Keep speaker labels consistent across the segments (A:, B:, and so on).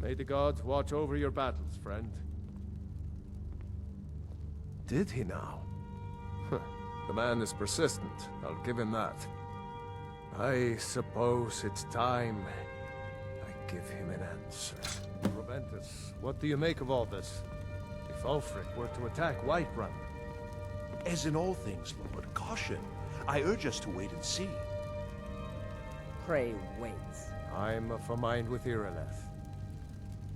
A: May the gods watch over your battles, friend.
B: Did he now?
A: The man is persistent, I'll give him that. I suppose it's time I give him an answer. Proventus, what do you make of all this? If Ulfric were to attack Whiterun?
C: As in all things, Lord, caution. I urge us to wait and see.
D: Pray wait.
A: I'm of a mind with Irileth.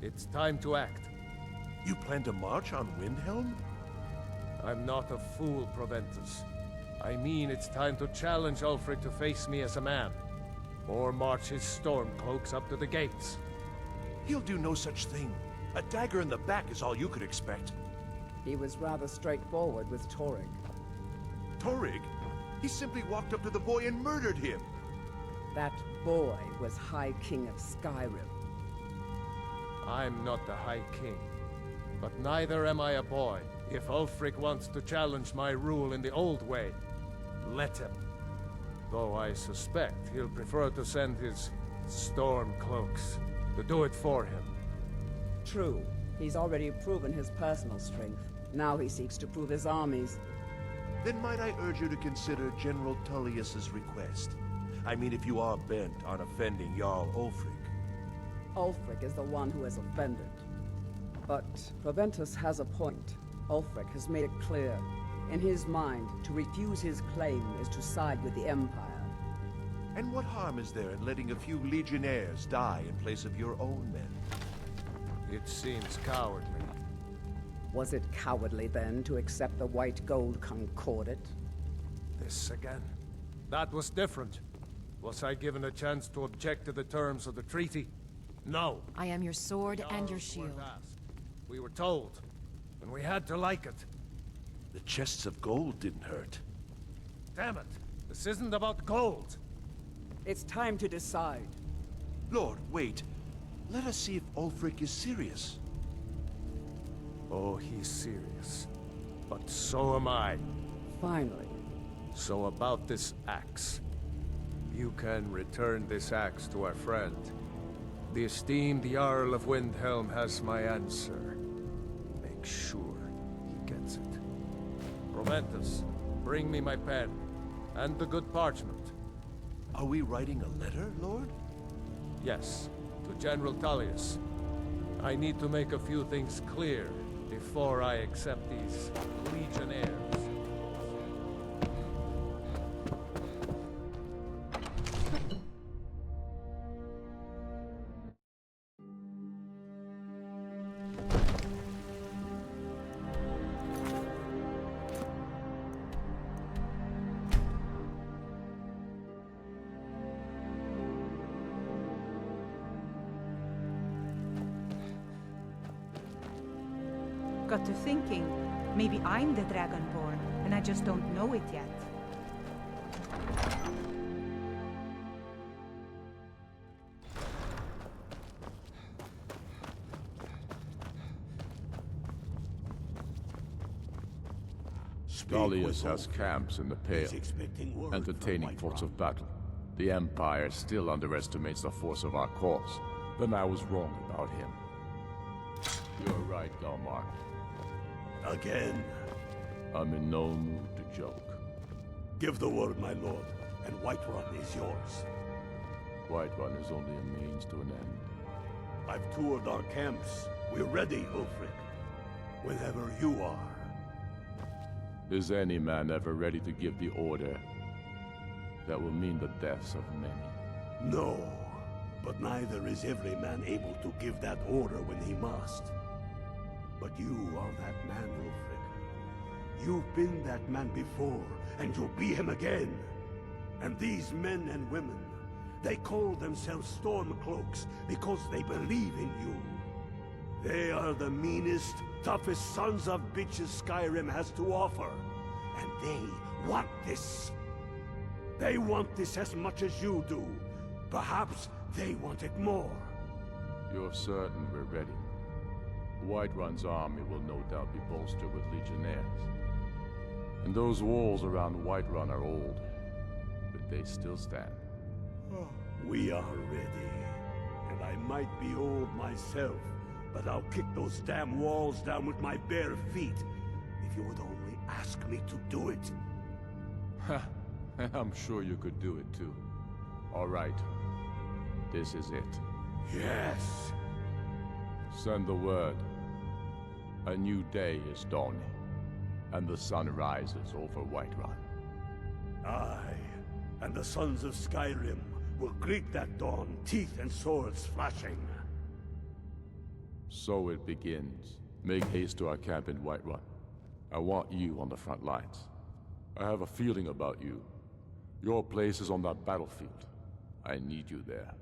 A: It's time to act.
C: You plan to march on Windhelm?
A: I'm not a fool, Proventus. I mean it's time to challenge Ulfric to face me as a man. Or march his stormcloaks up to the gates.
C: He'll do no such thing. A dagger in the back is all you could expect.
D: He was rather straightforward with Torrig.
C: Torrig? He simply walked up to the boy and murdered him.
D: That boy was High King of Skyrim.
A: I'm not the High King. But neither am I a boy. If Ulfric wants to challenge my rule in the old way, let him. Though I suspect he'll prefer to send his stormcloaks to do it for him.
D: True. He's already proven his personal strength. Now he seeks to prove his armies.
C: Then might I urge you to consider General Tullius's request? I mean, if you are bent on offending Jarl Ulfric.
D: Ulfric is the one who has offended. But Proventus has a point. Ulfric has made it clear. In his mind, to refuse his claim is to side with the Empire.
C: And what harm is there in letting a few legionnaires die in place of your own men?
A: It seems cowardly.
D: Was it cowardly then to accept the White Gold Concordat?
A: This again? That was different. Was I given a chance to object to the terms of the treaty? No.
E: I am your sword and your shield.
A: We were told, and we had to like it.
C: The chests of gold didn't hurt.
A: Damn it! This isn't about gold!
D: It's time to decide.
C: Lord, wait. Let us see if Ulfric is serious.
A: Oh, he's serious. But so am I.
D: Finally.
A: So about this axe. You can return this axe to our friend. The esteemed Jarl of Windhelm has my answer. Make sure he gets it. Proventus, bring me my pen. And the good parchment.
C: Are we writing a letter, Lord?
A: Yes, to General Tullius. I need to make a few things clear before I accept these legionnaires.
F: Got to thinking, maybe I'm the Dragonborn, and I just don't know it yet.
G: Tullius has camps in the Pale, entertaining thoughts of battle. The Empire still underestimates the force of our cause. Then I was wrong about him. You're right, Galmar.
H: Again?
G: I'm in no mood to joke.
H: Give the word, my lord, and Whiterun is yours.
G: Whiterun is only a means to an end.
H: I've toured our camps. We're ready, Ulfric. Whenever you are.
G: Is any man ever ready to give the order that will mean the deaths of many?
H: No, but neither is every man able to give that order when he must. But you are that man, Ulfric. You've been that man before, and you'll be him again. And these men and women, they call themselves Stormcloaks because they believe in you. They are the meanest, toughest sons of bitches Skyrim has to offer. And they want this. They want this as much as you do. Perhaps they want it more.
G: You're certain we're ready? Whiterun's army will no doubt be bolstered with legionnaires. And those walls around Whiterun are old, but they still stand.
H: We are ready. And I might be old myself, but I'll kick those damn walls down with my bare feet, if you would only ask me to do it.
G: Ha! I'm sure you could do it too. All right. This is it.
H: Yes!
G: Send the word. A new day is dawning, and the sun rises over Whiterun.
H: Aye, and the sons of Skyrim will greet that dawn, teeth and swords flashing.
G: So it begins. Make haste to our camp in Whiterun. I want you on the front lines. I have a feeling about you. Your place is on that battlefield. I need you there.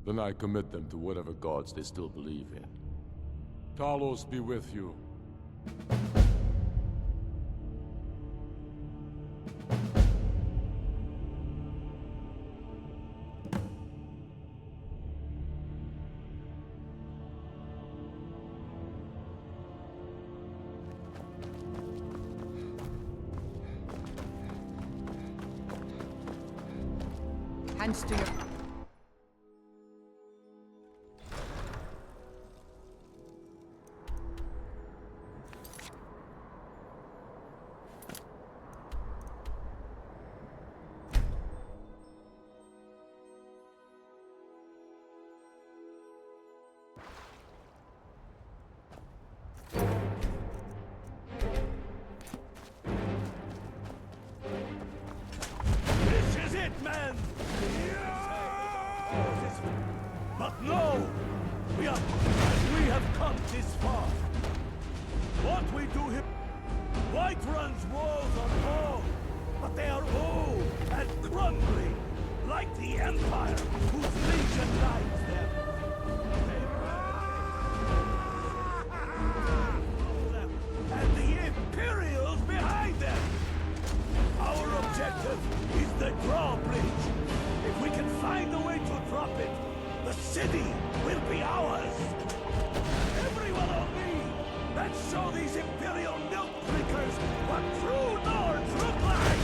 G: Then I commit them to whatever gods they still believe in. Talos be with you.
F: Hands to your...
H: This is it, man! But no! We have come this far. What we do here... Whiterun's walls are tall, but they are old and crumbling, like the Empire whose legion guides them. And the Imperials behind them! Our objective is the drawbridge. If we can find a way to drop it, the city will be ours. Everyone on me! Let's show these Imperial milk drinkers what true lords look like!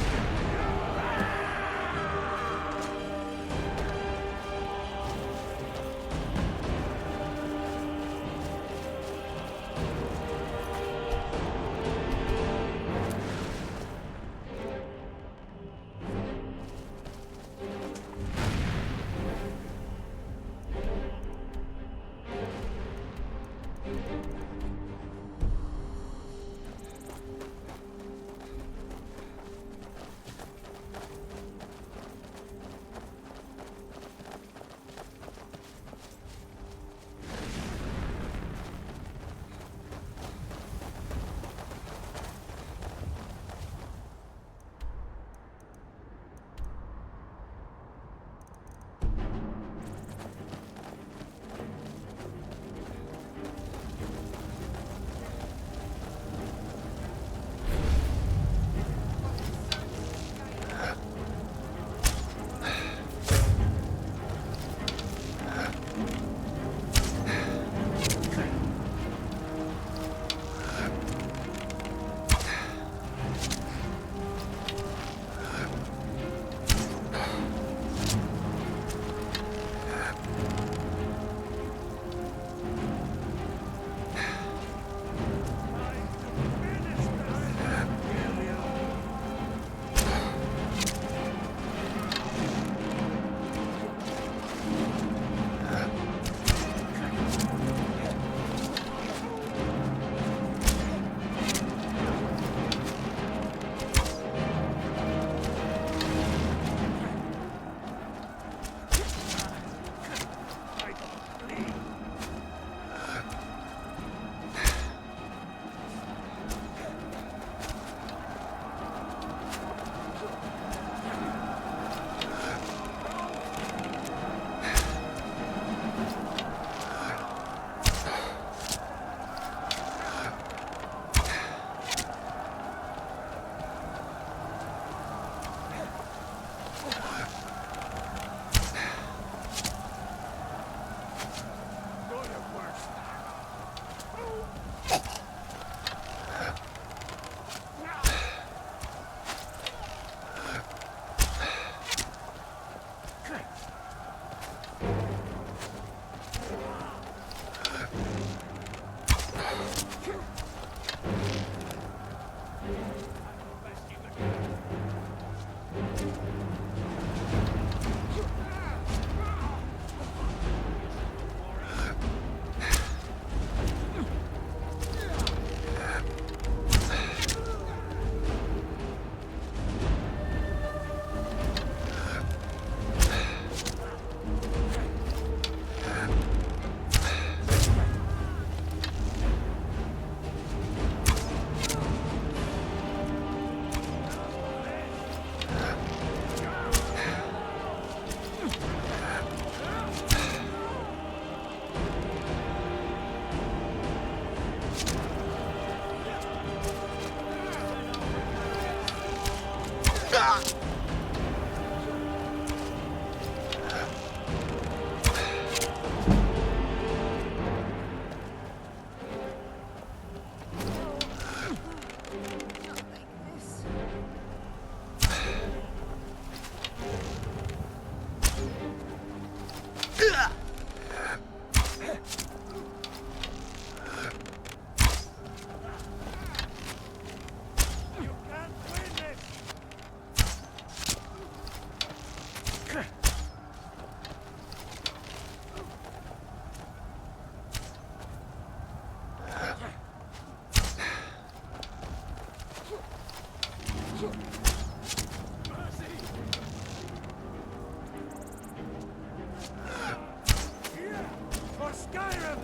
A: For Skyrim!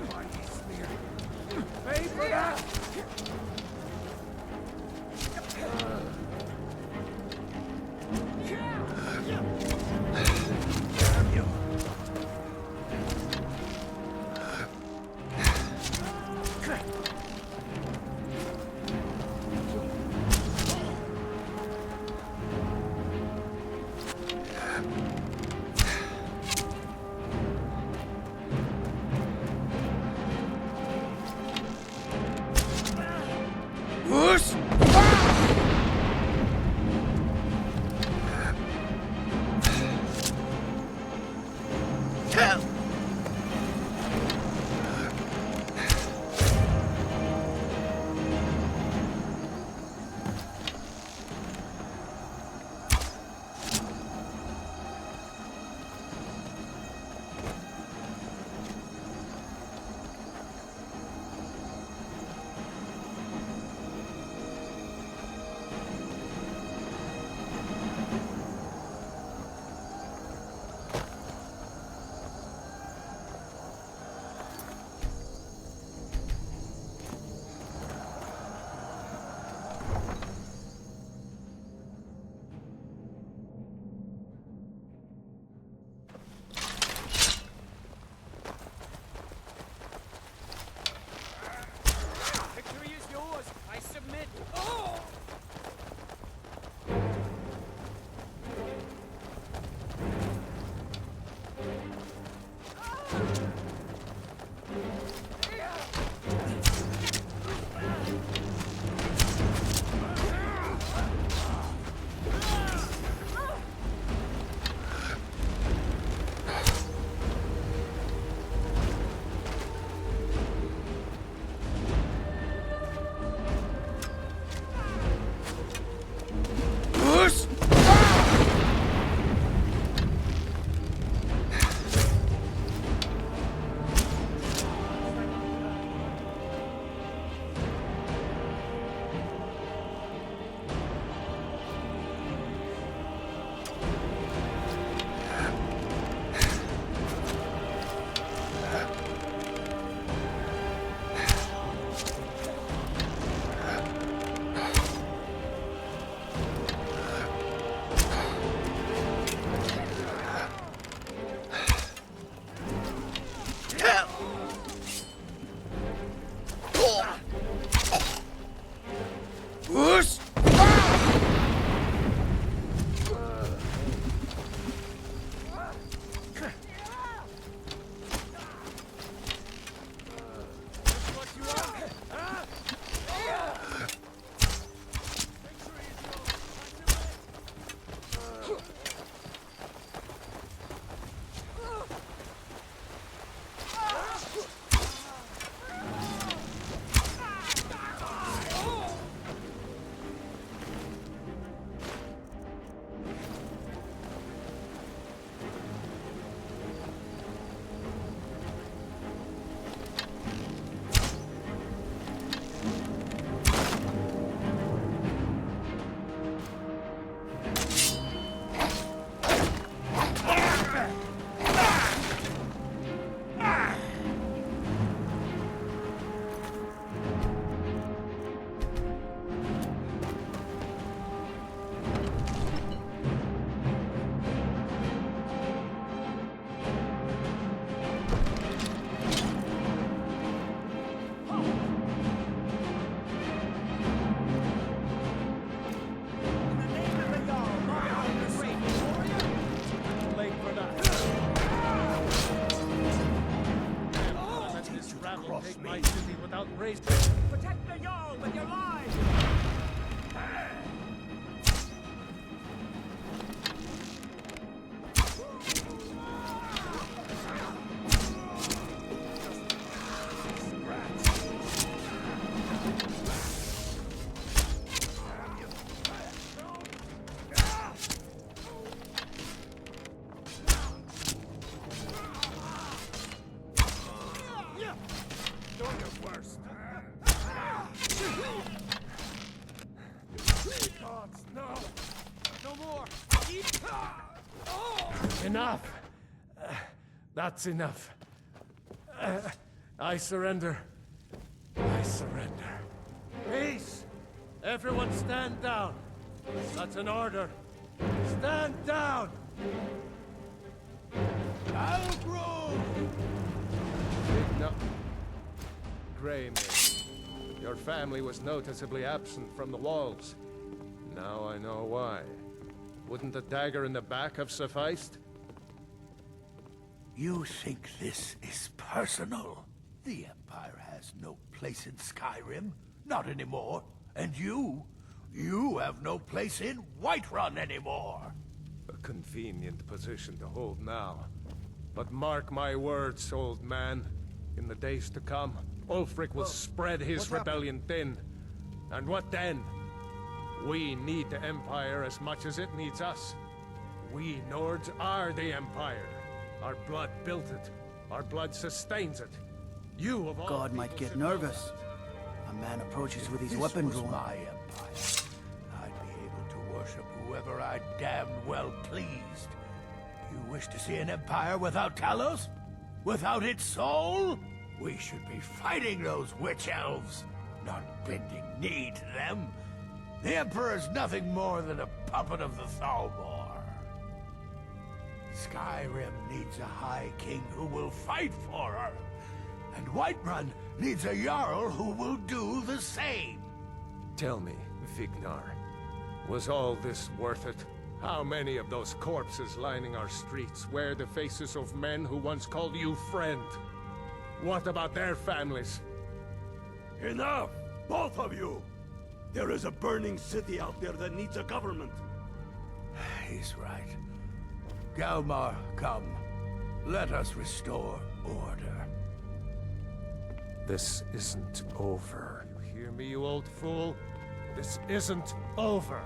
A: Pay for that! Damn you! Whoosh! Victory is yours! I submit! Oh! Whoosh! Take my city without race. Protect the Jarl with your lives! You're the worst. Gods, no! No more! Enough! That's enough. I surrender. I surrender. Peace! Everyone stand down. That's an order. Stand down! No. Greymane, your family was noticeably absent from the walls. Now I know why. Wouldn't the dagger in the back have sufficed?
C: You think this is personal? The Empire has no place in Skyrim. Not anymore. And you have no place in Whiterun anymore.
A: A convenient position to hold now. But mark my words, old man. In the days to come, Ulfric will spread his rebellion thin. And what then? We need the Empire as much as it needs us. We Nords are the Empire. Our blood built it. Our blood sustains it. You of all
I: God might get nervous. A man approaches with his weapon drawn.
C: My Empire. I'd be able to worship whoever I damned well pleased. You wish to see an Empire without Talos? Without its soul? We should be fighting those witch elves, not bending knee to them. The Emperor's nothing more than a puppet of the Thalmor. Skyrim needs a High King who will fight for her. And Whiterun needs a Jarl who will do the same.
A: Tell me, Vignar, was all this worth it? How many of those corpses lining our streets wear the faces of men who once called you friend? What about their families?
H: Enough! Both of you! There is a burning city out there that needs a government.
C: He's right. Galmar, come. Let us restore order.
A: This isn't over. You hear me, you old fool? This isn't over.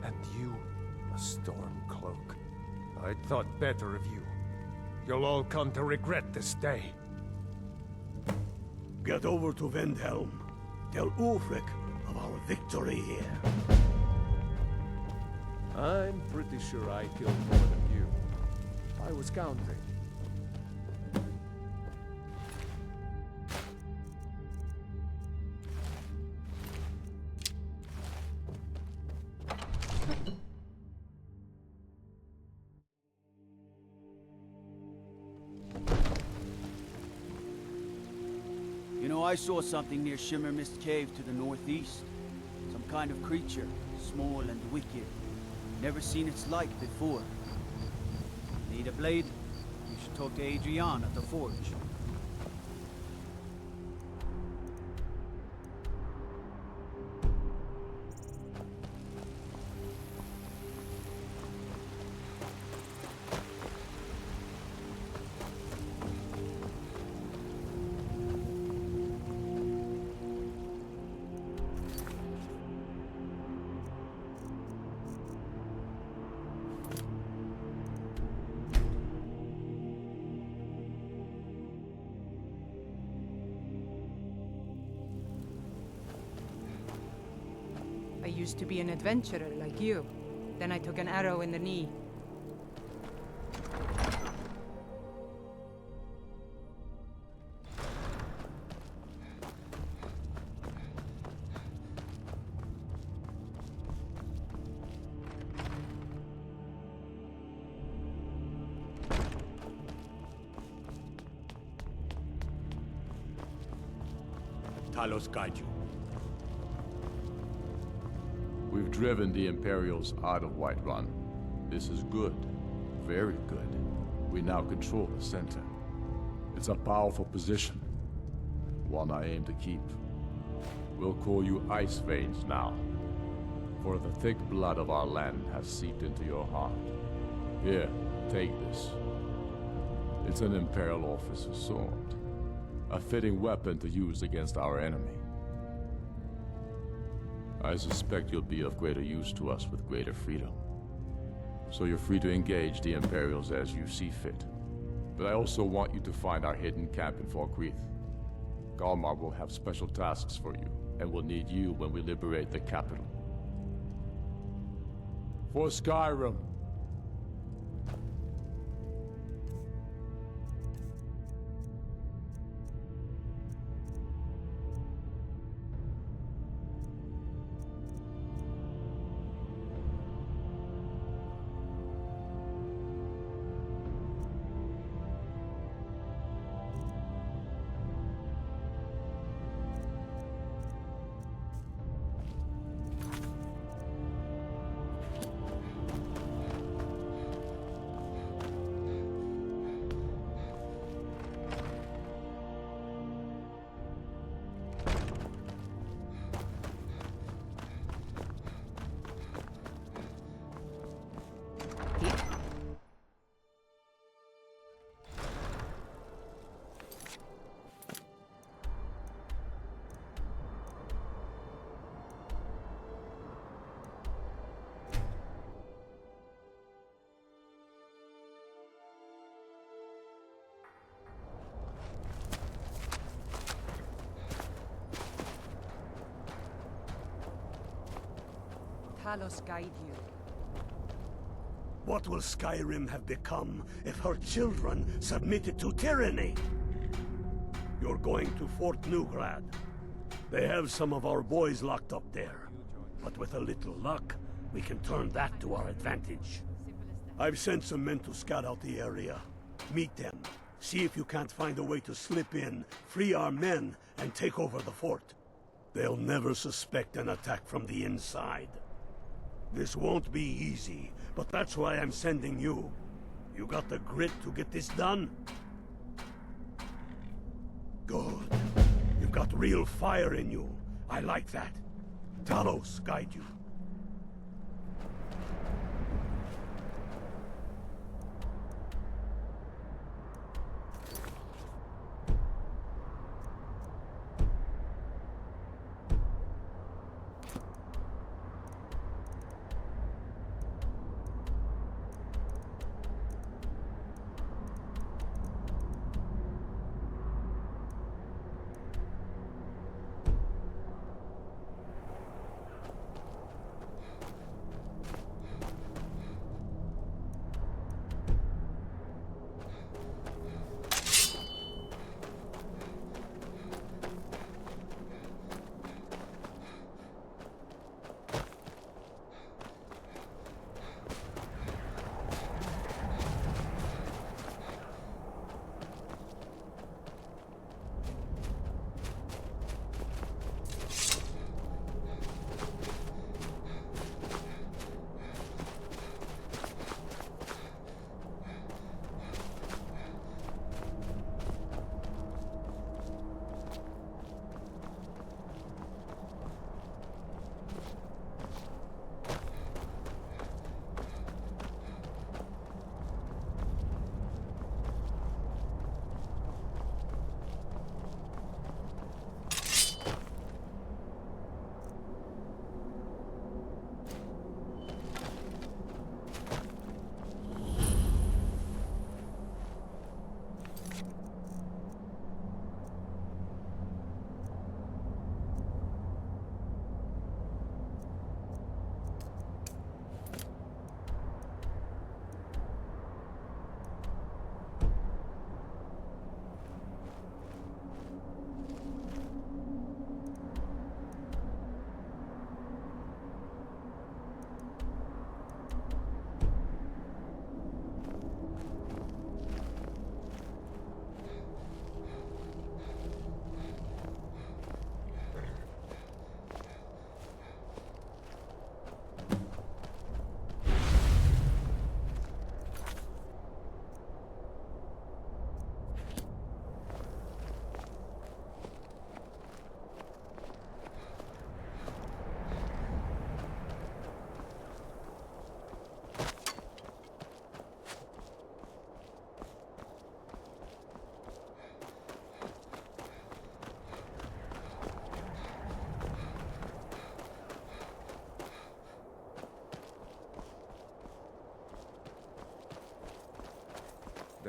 A: And you, a Stormcloak. I'd thought better of you. You'll all come to regret this day.
H: Get over to Windhelm. Tell Ulfric of our victory here.
A: I'm pretty sure I killed more than you. I was counting.
I: You know, I saw something near Shimmer Mist Cave to the northeast. Some kind of creature, small and wicked. Never seen its like before. Need a blade? You should talk to Adrian at the forge.
F: I used to be an adventurer like you. Then I took an arrow in the knee.
H: Talos guide you.
G: We've driven the Imperials out of Whiterun. This is good. Very good. We now control the center. It's a powerful position. One I aim to keep. We'll call you Ice Veins now. For the thick blood of our land has seeped into your heart. Here, take this. It's an Imperial officer's sword. A fitting weapon to use against our enemy. I suspect you'll be of greater use to us with greater freedom. So you're free to engage the Imperials as you see fit. But I also want you to find our hidden camp in Falkreath. Galmar will have special tasks for you, and will need you when we liberate the capital. For Skyrim!
F: Talos guide you.
H: What will Skyrim have become if her children submitted to tyranny? You're going to Fort Newgrad. They have some of our boys locked up there. But with a little luck, we can turn that to our advantage. I've sent some men to scout out the area. Meet them. See if you can't find a way to slip in, free our men, and take over the fort. They'll never suspect an attack from the inside. This won't be easy, but that's why I'm sending you. You got the grit to get this done? Good. You've got real fire in you. I like that. Talos guide you.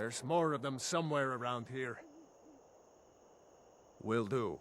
A: There's more of them somewhere around here. Will do.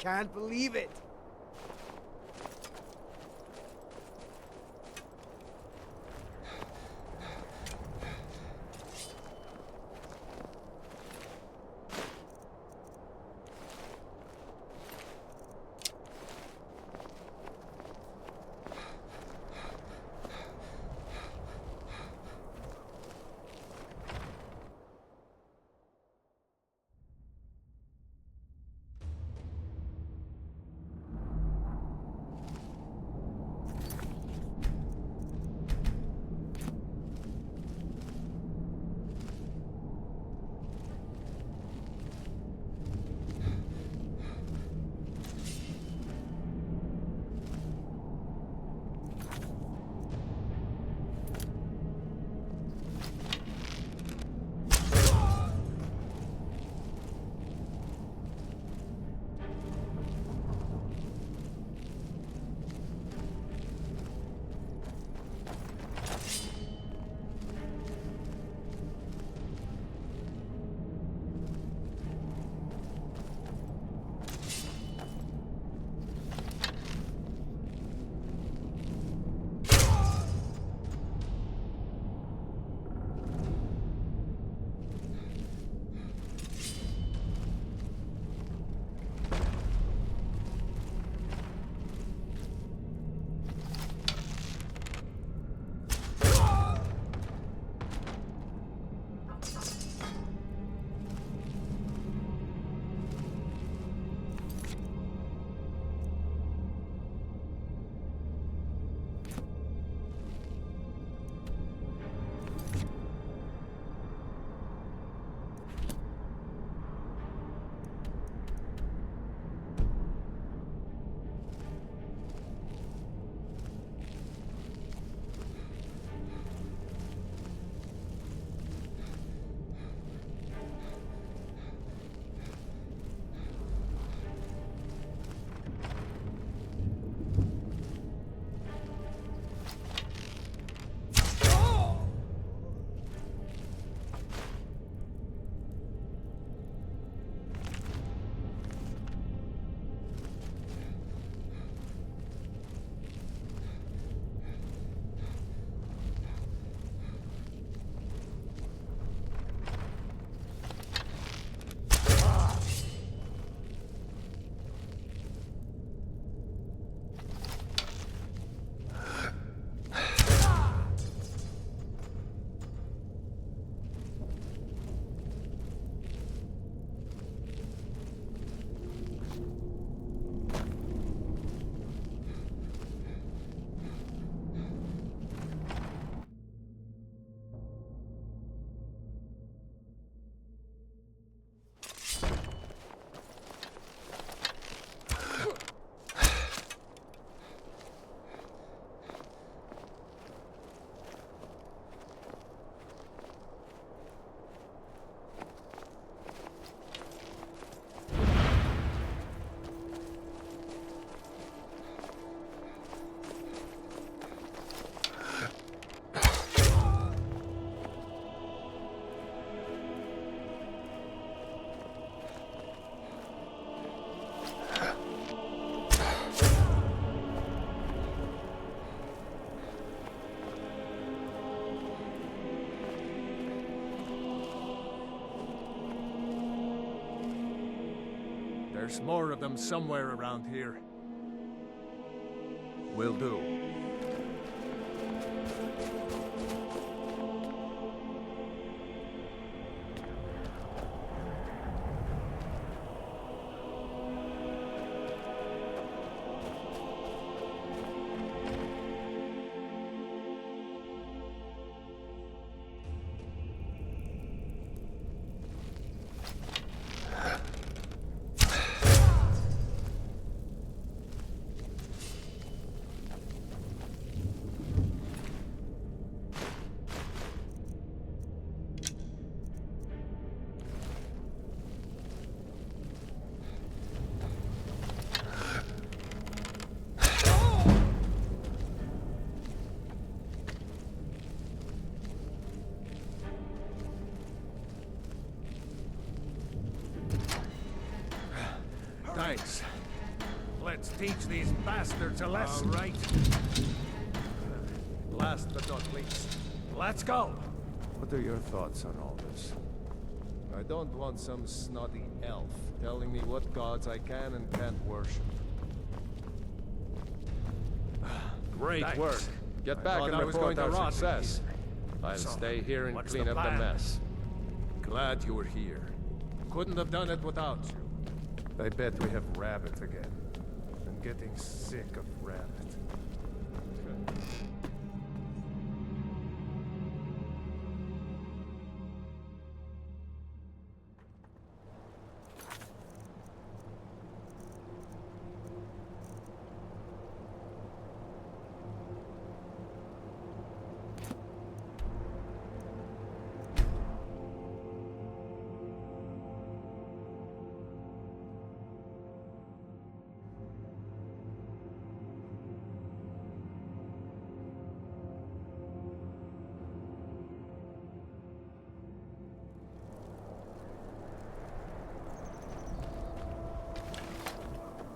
J: Can't believe it.
A: There's more of them somewhere around here. Will do. Thanks. Let's teach these bastards a lesson. All right. Last but not least, let's go!
B: What are your thoughts on all this?
A: I don't want some snotty elf telling me what gods I can and can't worship.
B: Great
A: Thanks.
B: work. Get
A: I
B: back
A: thought
B: and
A: I was
B: report
A: going to
B: our
A: rot
B: success. I'll
A: So,
B: stay here and
A: what's
B: clean
A: the
B: up the
A: plan?
B: mess.
A: Glad you were here. Couldn't have done it without you. I bet we have Rabbit again. I'm getting sick of Rabbit.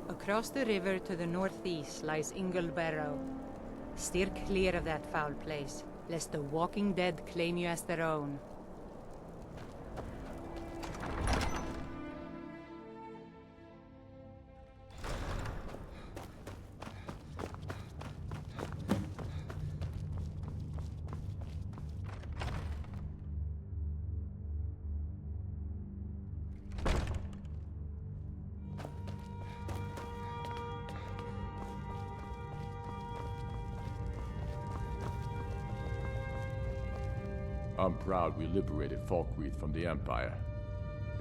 F: Across the river to the northeast lies Ingle Barrow. Steer clear of that foul place, lest the walking dead claim you as their own.
G: I'm proud we liberated Falkreath from the Empire.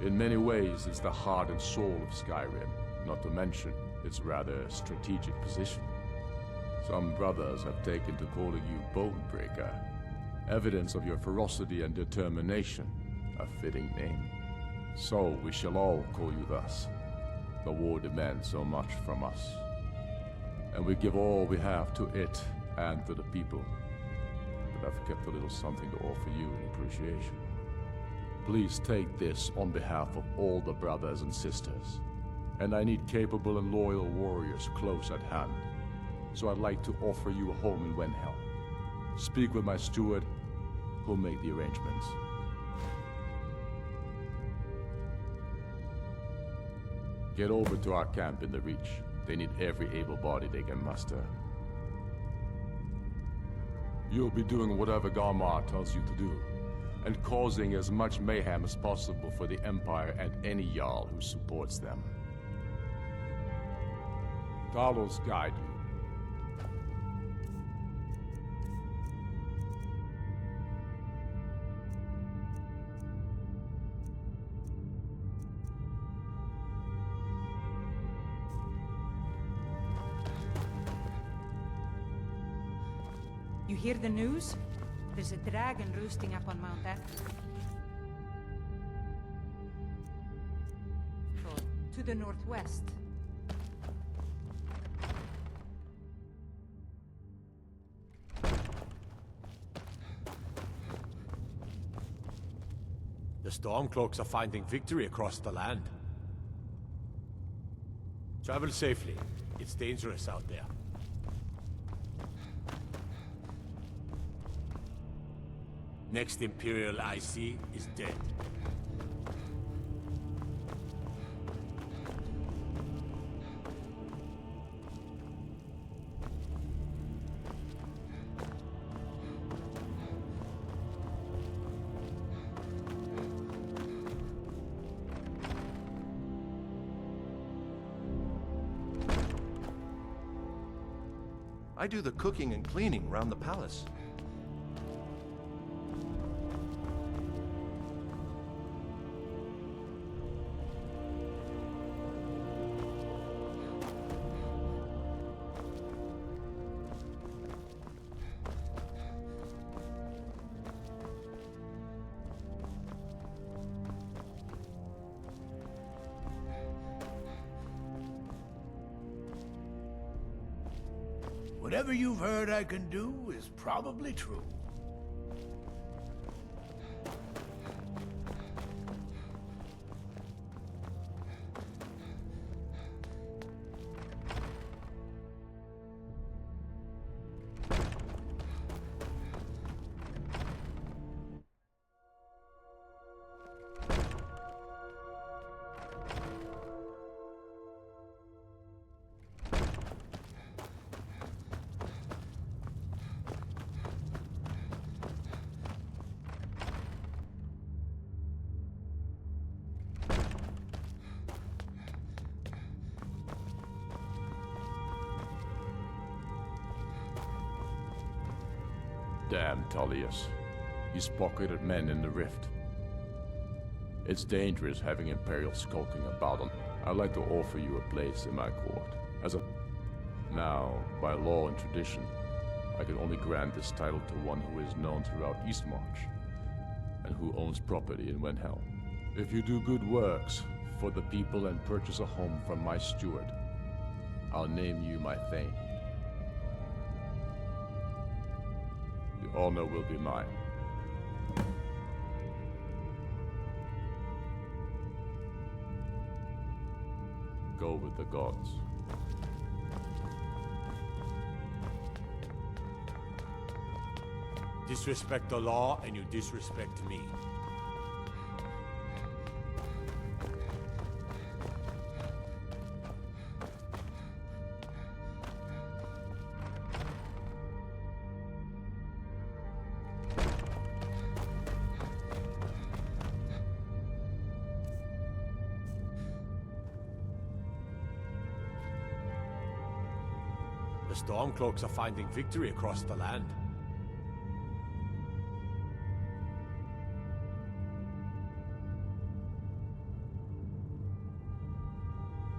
G: In many ways, it's the heart and soul of Skyrim, not to mention its rather strategic position. Some brothers have taken to calling you Bonebreaker, evidence of your ferocity and determination, a fitting name. So we shall all call you thus. The war demands so much from us, and we give all we have to it and to the people. But I've kept a little something to offer you in appreciation. Please take this on behalf of all the brothers and sisters. And I need capable and loyal warriors close at hand. So I'd like to offer you a home in Wenhelm. Speak with my steward, who'll make the arrangements. Get over to our camp in the Reach. They need every able body they can muster. You'll be doing whatever Garmar tells you to do, and causing as much mayhem as possible for the Empire and any Jarl who supports them. Talos guide you.
F: You hear the news? There's a dragon roosting up on Mount Atlas. To the northwest.
K: The Stormcloaks are finding victory across the land. Travel safely. It's dangerous out there. Next Imperial I see is dead.
L: I do the cooking and cleaning around the palace.
C: Whatever you've heard I can do is probably true.
G: Damn Tullius. He's pocketed men in the rift. It's dangerous having Imperials skulking about on. I'd like to offer you a place in my court. Now, by law and tradition, I can only grant this title to one who is known throughout Eastmarch, and who owns property in Wendhelm. If you do good works for the people and purchase a home from my steward, I'll name you my Thane. The honor will be mine. Go with the gods.
K: Disrespect the law, and you disrespect me. The Stormcloaks are finding victory across the land.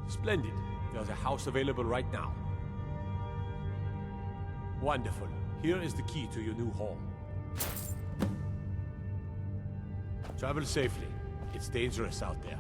K: Splendid. There's a house available right now. Wonderful. Here is the key to your new home. Travel safely. It's dangerous out there.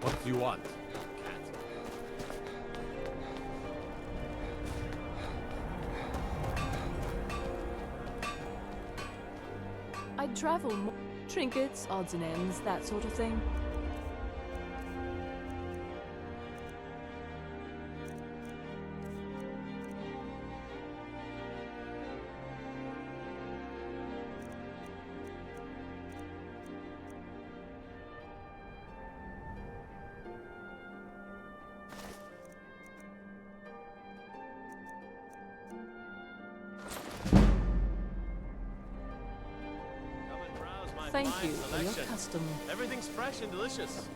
K: What do you want?
M: I'd travel more. Trinkets, odds and ends, that sort of thing. Thank you for your custom.
K: Everything's fresh and delicious.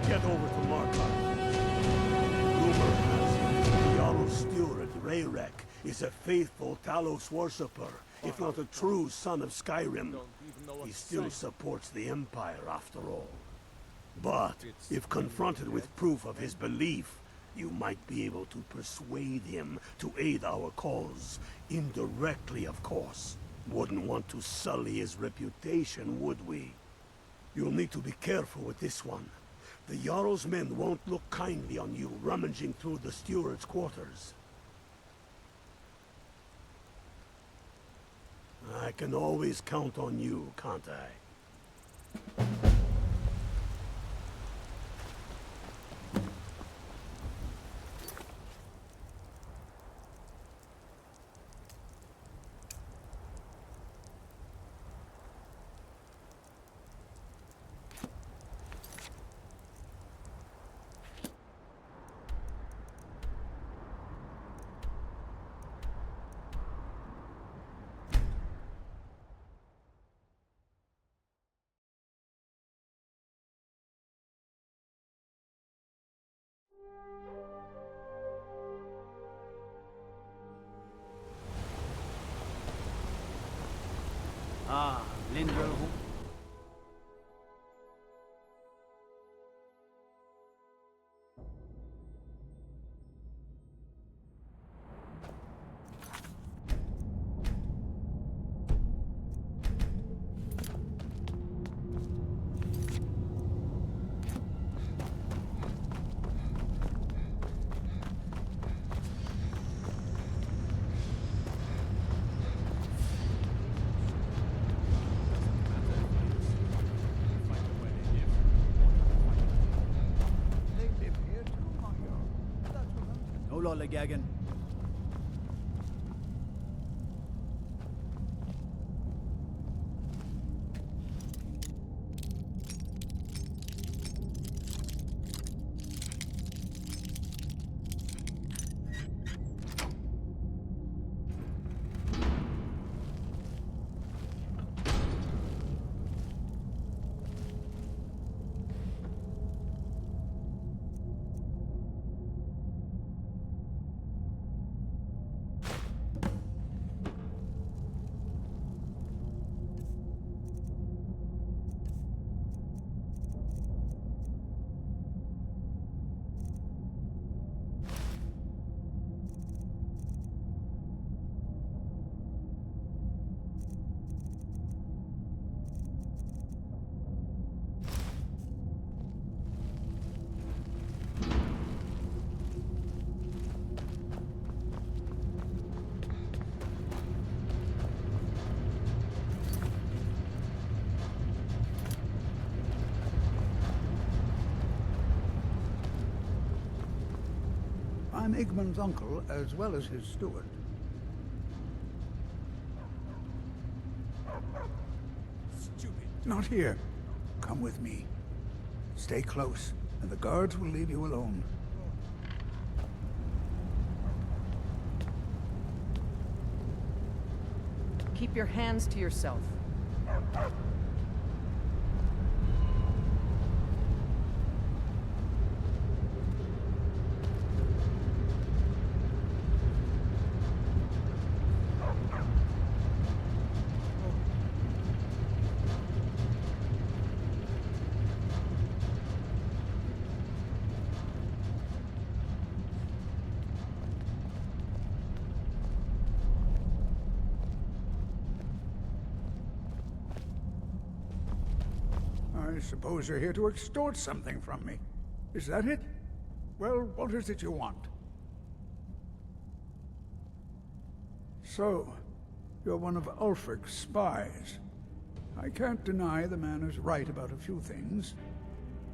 H: Get over to Markarth. Rumor has it the Jarl steward Rayrek is a faithful Talos worshipper, if not a true son of Skyrim. He still supports the Empire after all. But if confronted with proof of his belief, you might be able to persuade him to aid our cause. Indirectly, of course. Wouldn't want to sully his reputation, would we? You'll need to be careful with this one. The Jarl's men won't look kindly on you rummaging through the steward's quarters. can always count on you, can't I?
I: Ah, Lindrel. No lollygagging.
C: I'm Igmund's uncle, as well as his steward.
K: Stupid.
C: Not here. Come with me. Stay close, and the guards will leave you alone.
J: Keep your hands to yourself.
C: I suppose you're here to extort something from me. Is that it? Well, what is it you want? So, you're one of Ulfric's spies. I can't deny the man is right about a few things,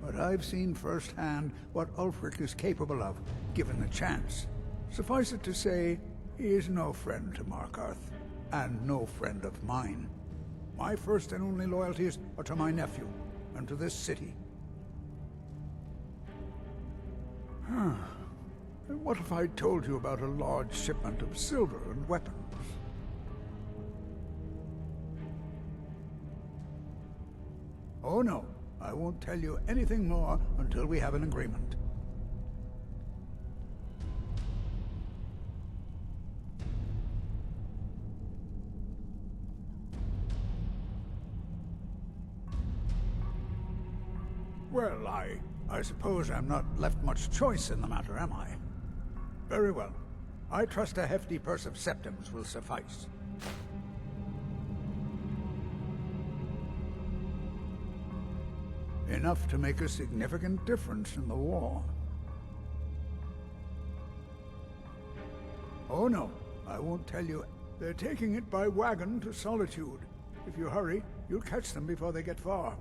C: but I've seen firsthand what Ulfric is capable of, given the chance. Suffice it to say, he is no friend to Markarth, and no friend of mine. My first and only loyalties are to my nephew, and to this city. What if I told you about a large shipment of silver and weapons? Oh no, I won't tell you anything more until we have an agreement. Well, I suppose I'm not left much choice in the matter, am I? Very well. I trust a hefty purse of septims will suffice. Enough to make a significant difference in the war. Oh no, I won't tell you They're taking it by wagon to Solitude. If you hurry, you'll catch them before they get far.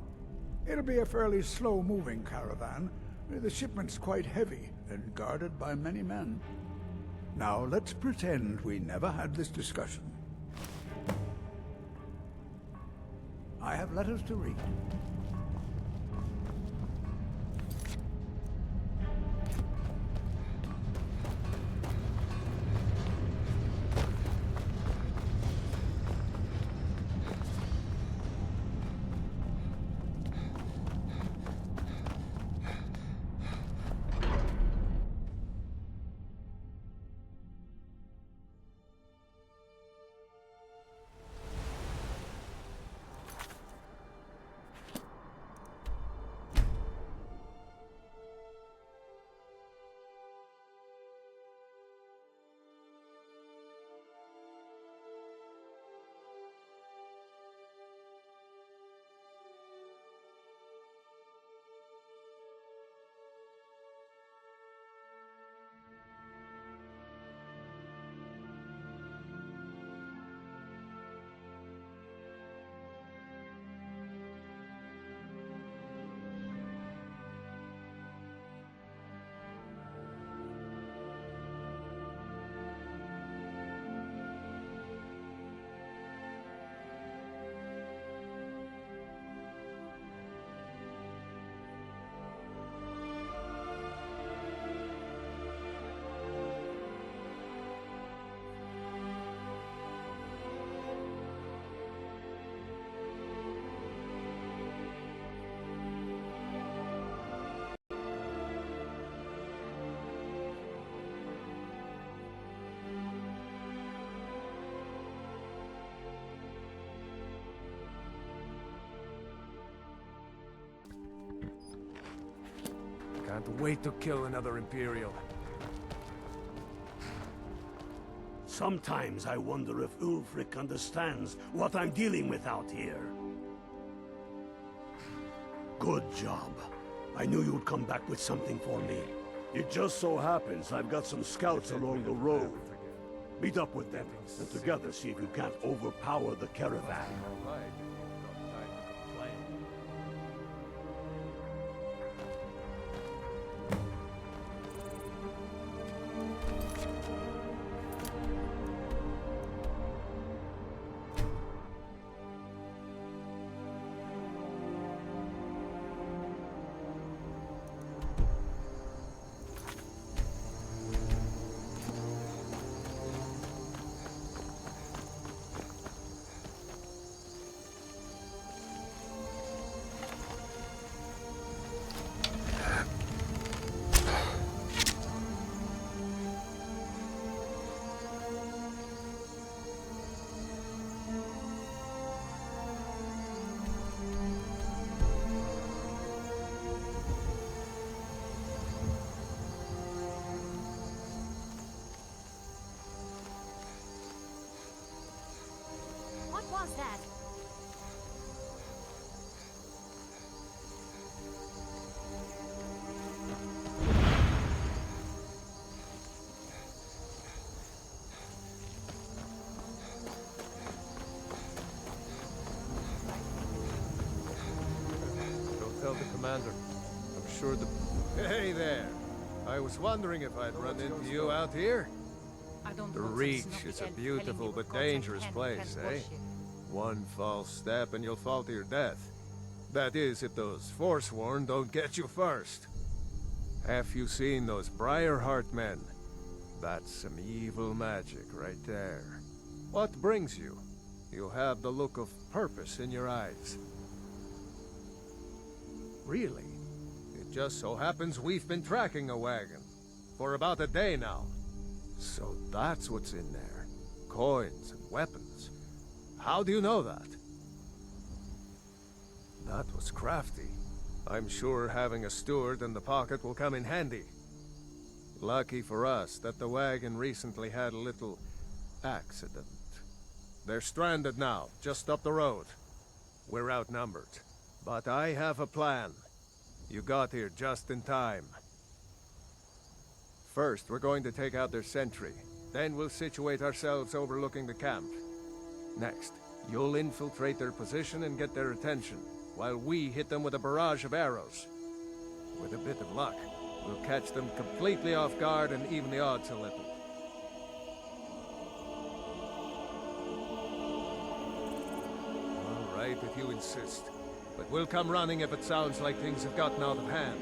C: It'll be a fairly slow-moving caravan. The shipment's quite heavy and guarded by many men. Now let's pretend we never had this discussion. I have letters to read.
A: Can't wait to kill another Imperial.
H: Sometimes I wonder if Ulfric understands what I'm dealing with out here. Good job. I knew you'd come back with something for me. It just so happens I've got some scouts along the road. Meet up with them, and together see if you can't overpower the caravan.
N: What was that?
A: Don't tell the commander. I'm sure the... Hey there! I was wondering if I'd run into you out here. The Reach is a beautiful but dangerous place, eh? One false step and you'll fall to your death. That is, if those Forsworn don't get you first. Have you seen those Briarheart men? That's some evil magic right there. What brings you? You have the look of purpose in your eyes. Really? It just so happens we've been tracking a wagon for about a day now. So that's what's in there. Coins and weapons. How do you know that? That was crafty. I'm sure having a steward in the pocket will come in handy. Lucky for us that the wagon recently had a little accident. They're stranded now, just up the road. We're outnumbered. But I have a plan. You got here just in time. First, we're going to take out their sentry. Then we'll situate ourselves overlooking the camp. Next, you'll infiltrate their position and get their attention, while we hit them with a barrage of arrows. With a bit of luck, we'll catch them completely off guard and even the odds a little. All right, if you insist. But we'll come running if it sounds like things have gotten out of hand.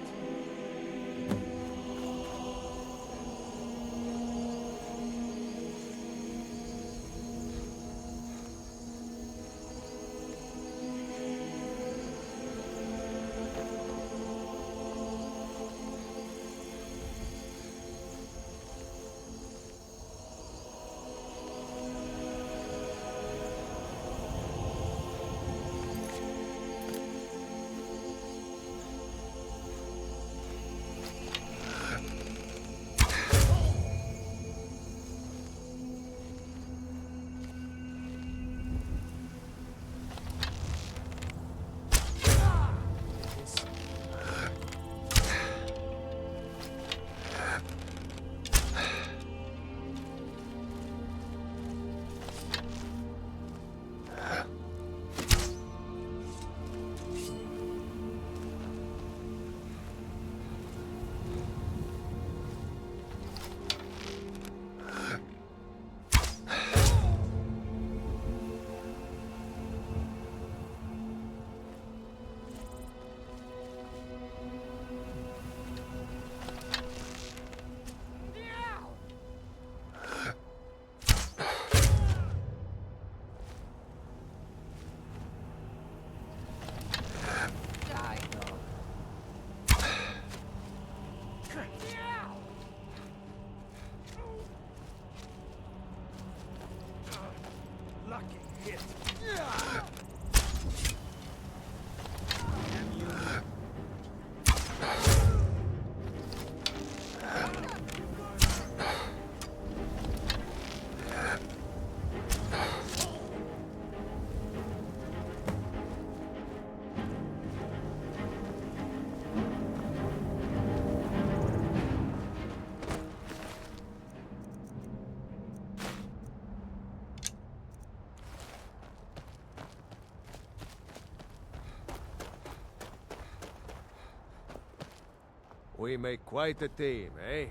A: We make quite a team, eh?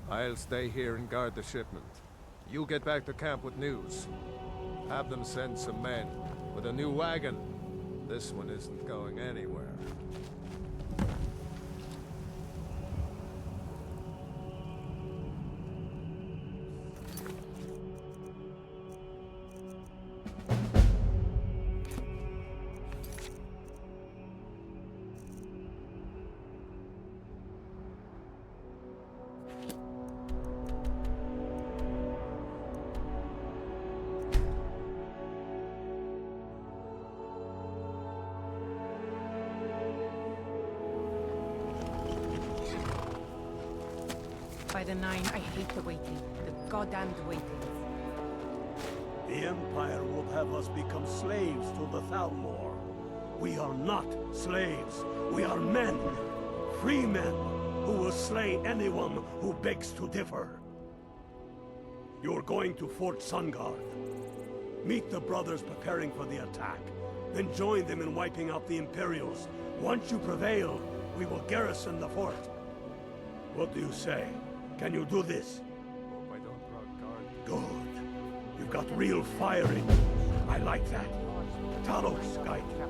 A: I'll stay here and guard the shipment. You get back to camp with news. Have them send some men with a new wagon. This one isn't going anywhere.
F: By the Nine, I hate the waiting. The goddamned waiting.
H: The Empire will have us become slaves to the Thalmor. We are not slaves. We are men. Free men who will slay anyone who begs to differ. You're going to Fort Sungard. Meet the brothers preparing for the attack. Then join them in wiping out the Imperials. Once you prevail, we will garrison the fort. What do you say? Can you do this?
A: Hope I don't brought guard.
H: Good. You've got real fire in you. I like that. Talos, guide you.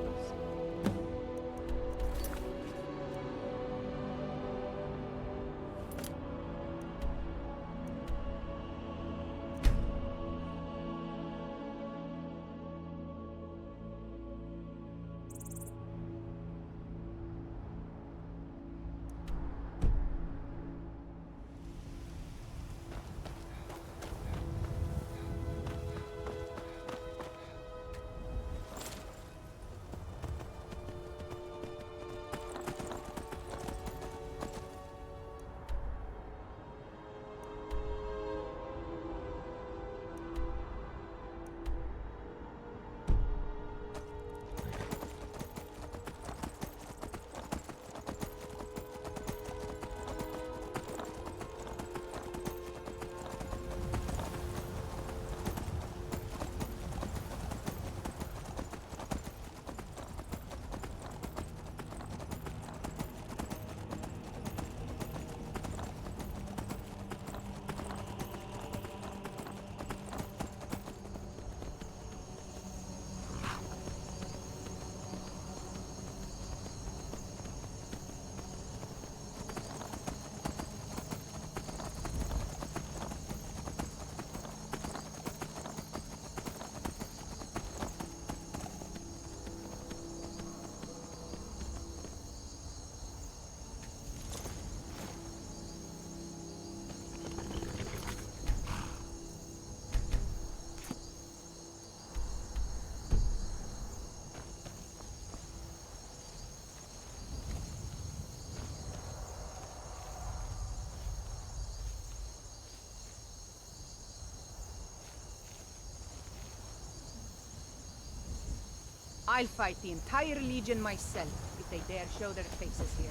F: I'll fight the entire Legion myself if they dare show their faces here.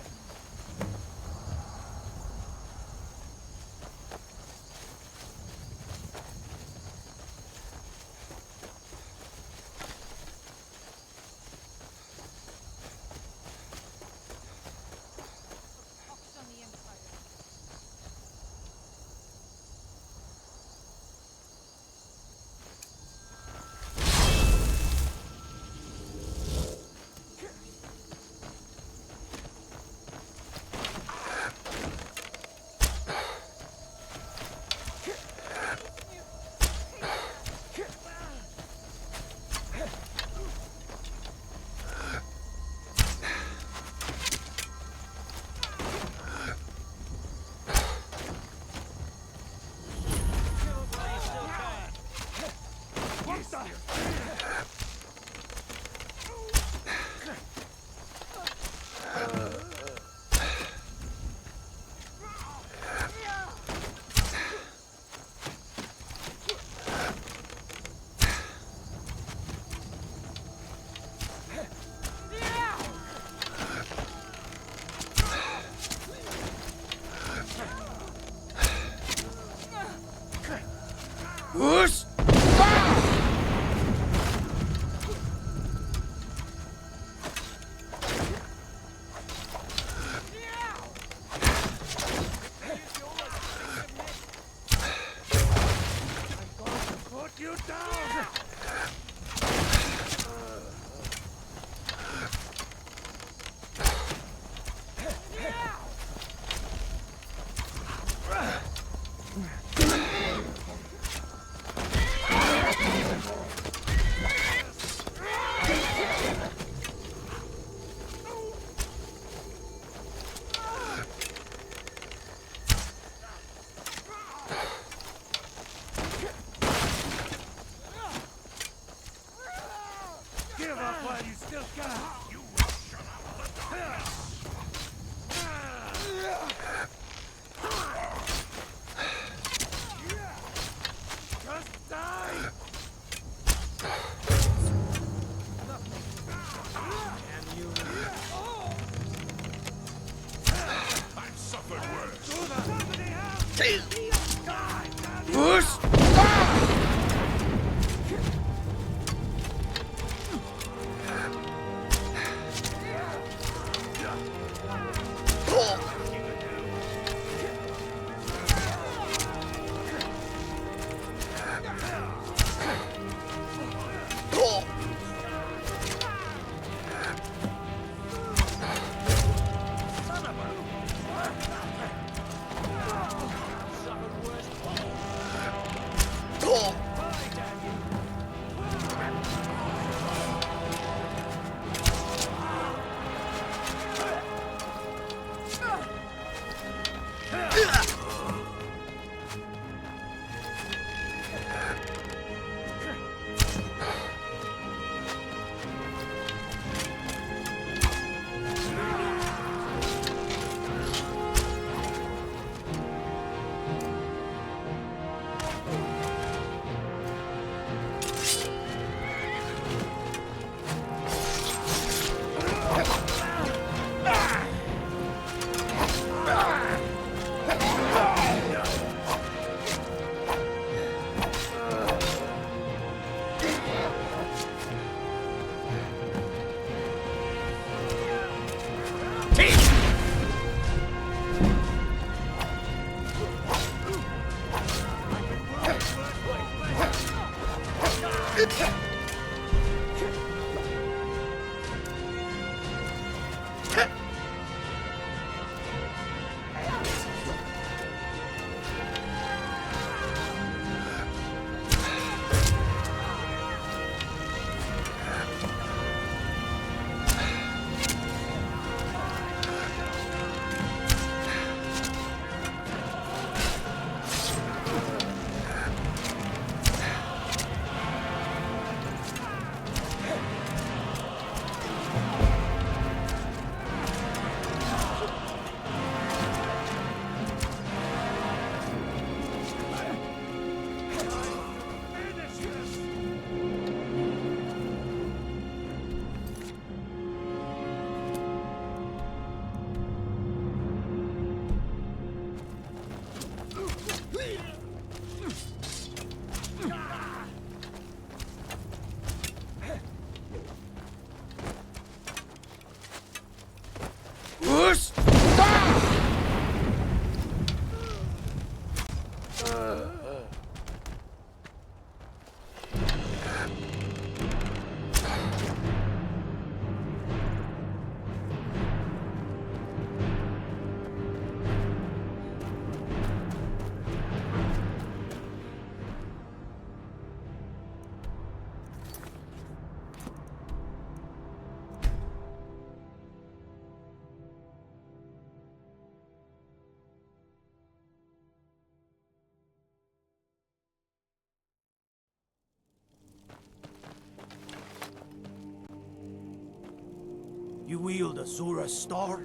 C: You wield Azura's star?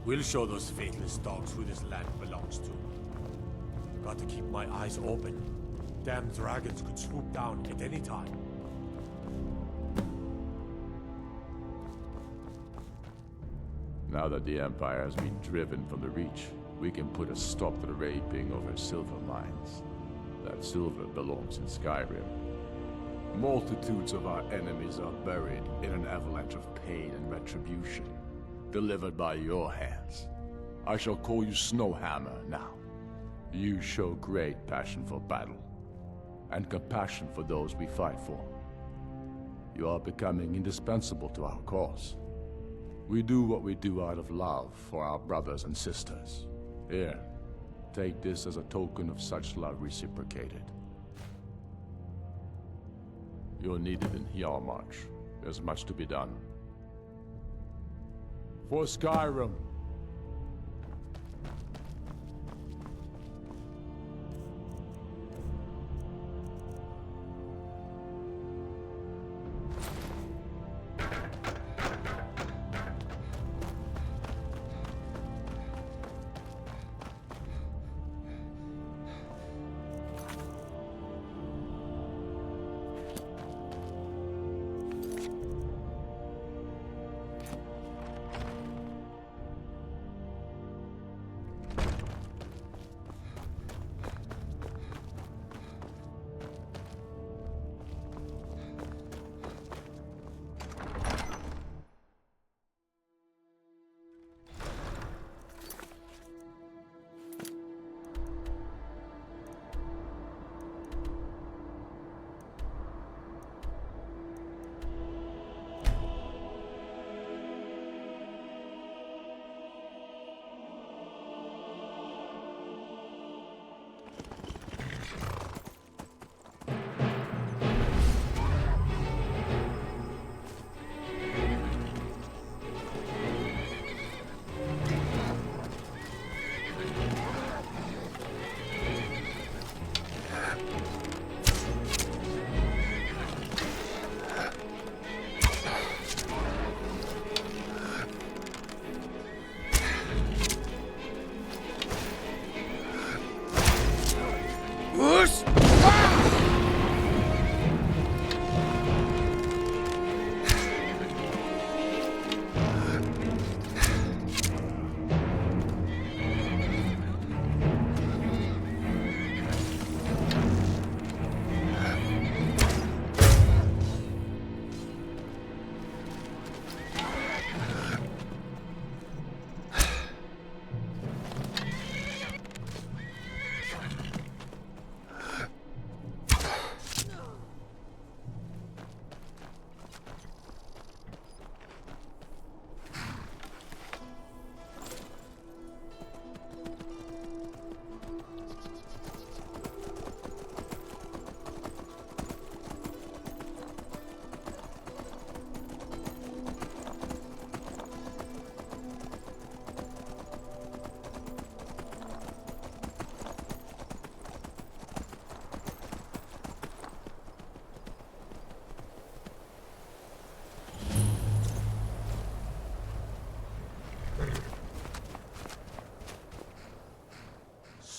K: We'll show those faithless dogs who this land belongs to. Got to keep my eyes open. Damn dragons could swoop down at any time.
G: Now that the Empire has been driven from the Reach, we can put a stop to the raping of her silver mines. That silver belongs in Skyrim. Multitudes of our enemies are buried in an avalanche of pain and retribution, delivered by your hands. I shall call you Snowhammer now. You show great passion for battle, and compassion for those we fight for. You are becoming indispensable to our cause. We do what we do out of love for our brothers and sisters. Here, take this as a token of such love reciprocated. You're needed in Hjalmarch. There's much to be done. For Skyrim!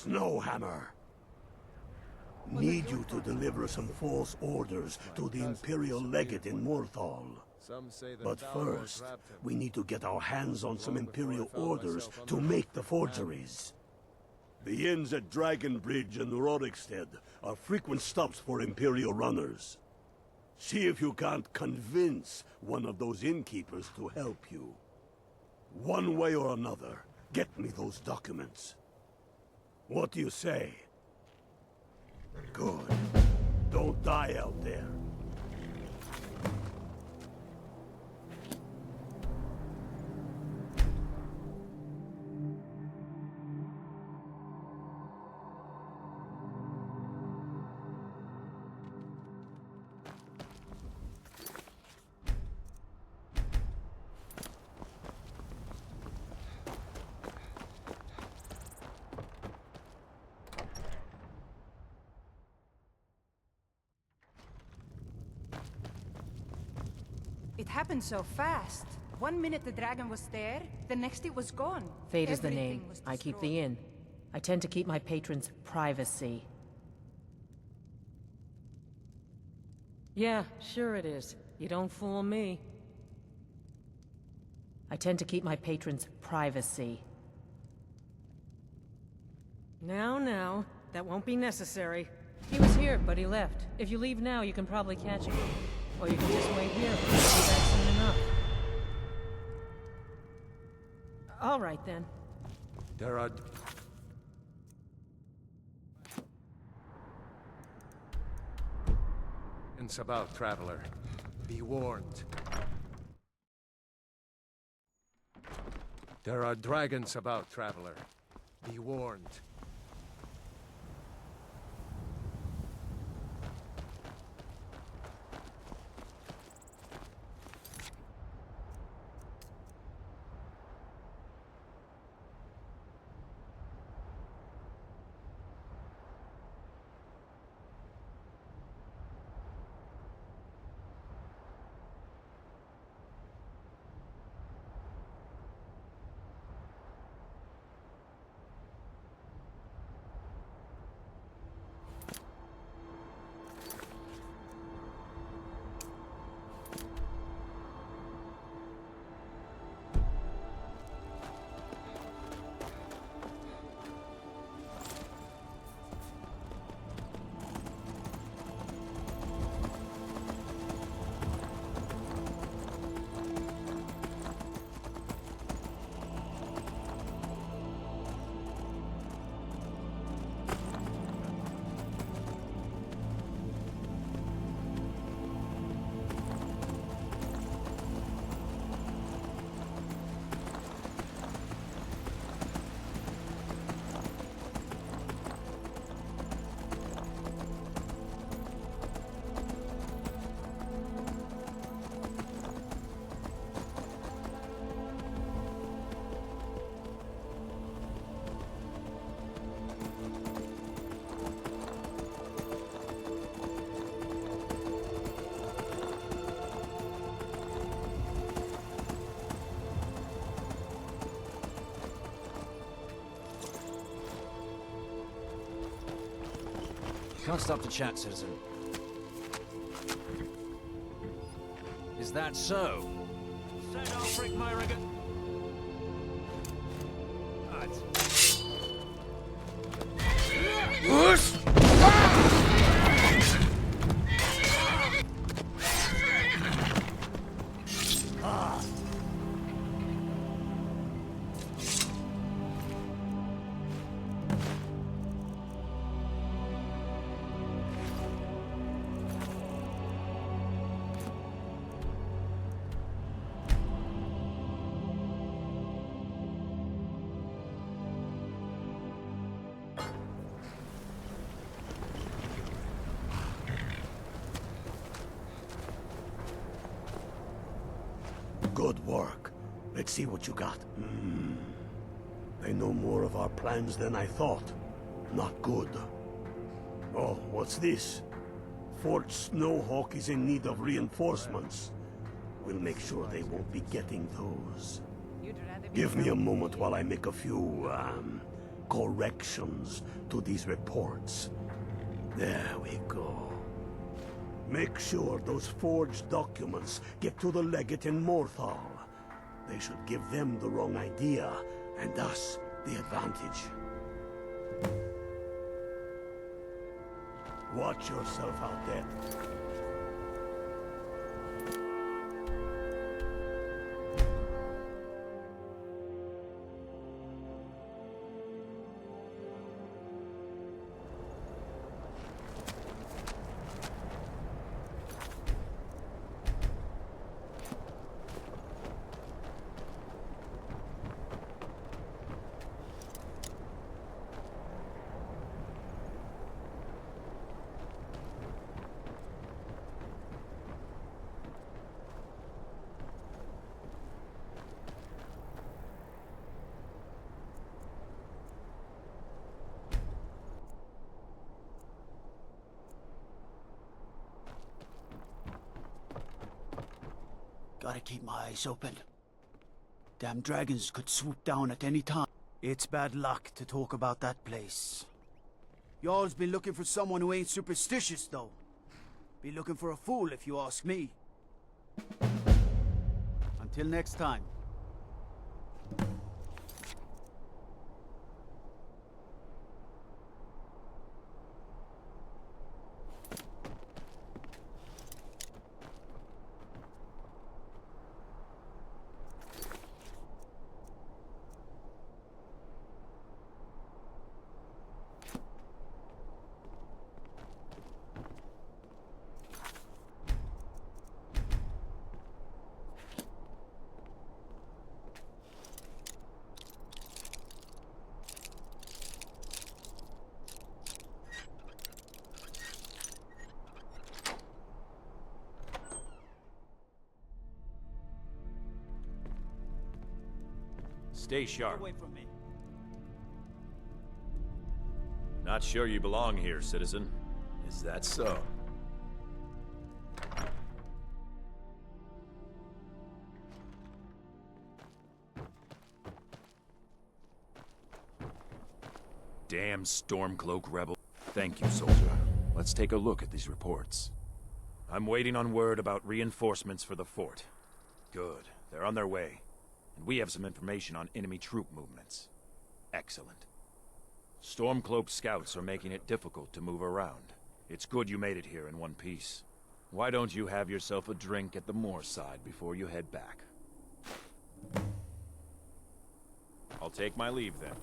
H: Snowhammer. Need you to deliver some false orders to the Imperial Legate in Morthal. But first, we need to get our hands on some Imperial orders to make the forgeries. The inns at Dragonbridge and Rorikstead are frequent stops for Imperial runners. See if you can't convince one of those innkeepers to help you. One way or another, get me those documents. What do you say? Good. Don't die out there.
F: happened so fast. 1 minute the dragon was there, the next it was gone.
J: Fate is the
F: Everything
J: name.
F: was
J: I keep
F: destroyed.
J: the inn. I tend to keep my patrons' privacy. Yeah, sure it is. You don't fool me. I tend to keep my patrons' privacy. Now, that won't be necessary. He was here, but he left. If you leave now, you can probably catch him. Or you can just wait here. He'll be back soon enough. All right, then.
A: There are... It's about, traveler. Be warned. There are dragons about, traveler. Be warned.
O: Can't stop to chat, citizen. Is that so? Said I'll break my rigor.
H: Good work. Let's see what you got. They know more of our plans than I thought. Not good. Oh, what's this? Fort Snowhawk is in need of reinforcements. We'll make sure they won't be getting those. Give me a moment while I make a few, corrections to these reports. There we go. Make sure those forged documents get to the legate in Morthal. They should give them the wrong idea, and us the advantage. Watch yourself out there.
I: Gotta keep my eyes open. Damn dragons could swoop down at any time. It's bad luck to talk about that place. Y'all's been looking for someone who ain't superstitious, though. Be looking for a fool, if you ask me. Until next time.
O: Stay sharp.
I: Away from me.
O: Not sure you belong here, citizen. Is that so? Damn Stormcloak rebel. Thank you, soldier. Let's take a look at these reports. I'm waiting on word about reinforcements for the fort. Good. They're on their way. And we have some information on enemy troop movements. Excellent. Stormcloak scouts are making it difficult to move around. It's good you made it here in one piece. Why don't you have yourself a drink at the moorside before you head back? I'll take my leave then.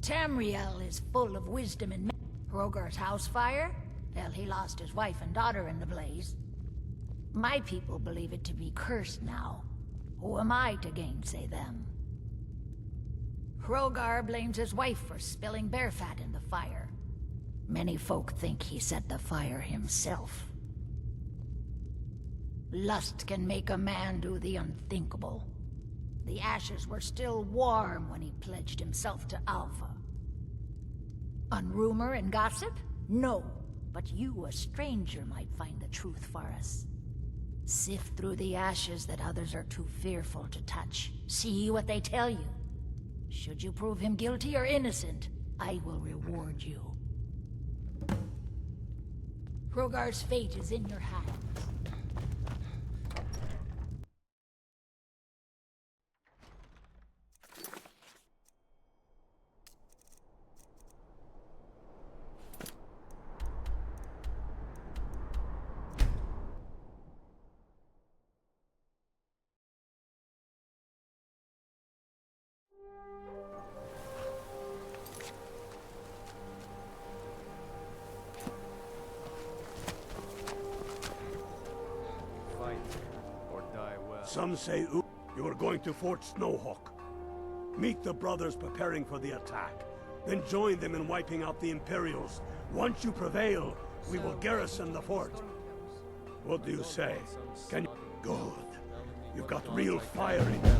N: Tamriel is full of wisdom and Hrogar's house fire? Well, he lost his wife and daughter in the blaze. My people believe it to be cursed now. Who am I to gainsay them? Hrogar blames his wife for spilling bear fat in the fire. Many folk think he set the fire himself. Lust can make a man do the unthinkable. The ashes were still warm when he pledged himself to Alpha. On rumor and gossip? No. But you, a stranger, might find the truth for us. Sift through the ashes that others are too fearful to touch. See what they tell you. Should you prove him guilty or innocent, I will reward you. Hrogar's fate is in your hands.
H: Some say you are going to Fort Snowhawk. Meet the brothers preparing for the attack. Then join them in wiping out the Imperials. Once you prevail, we will garrison the fort. What do you say? Can you... Good. You've got real fire in you.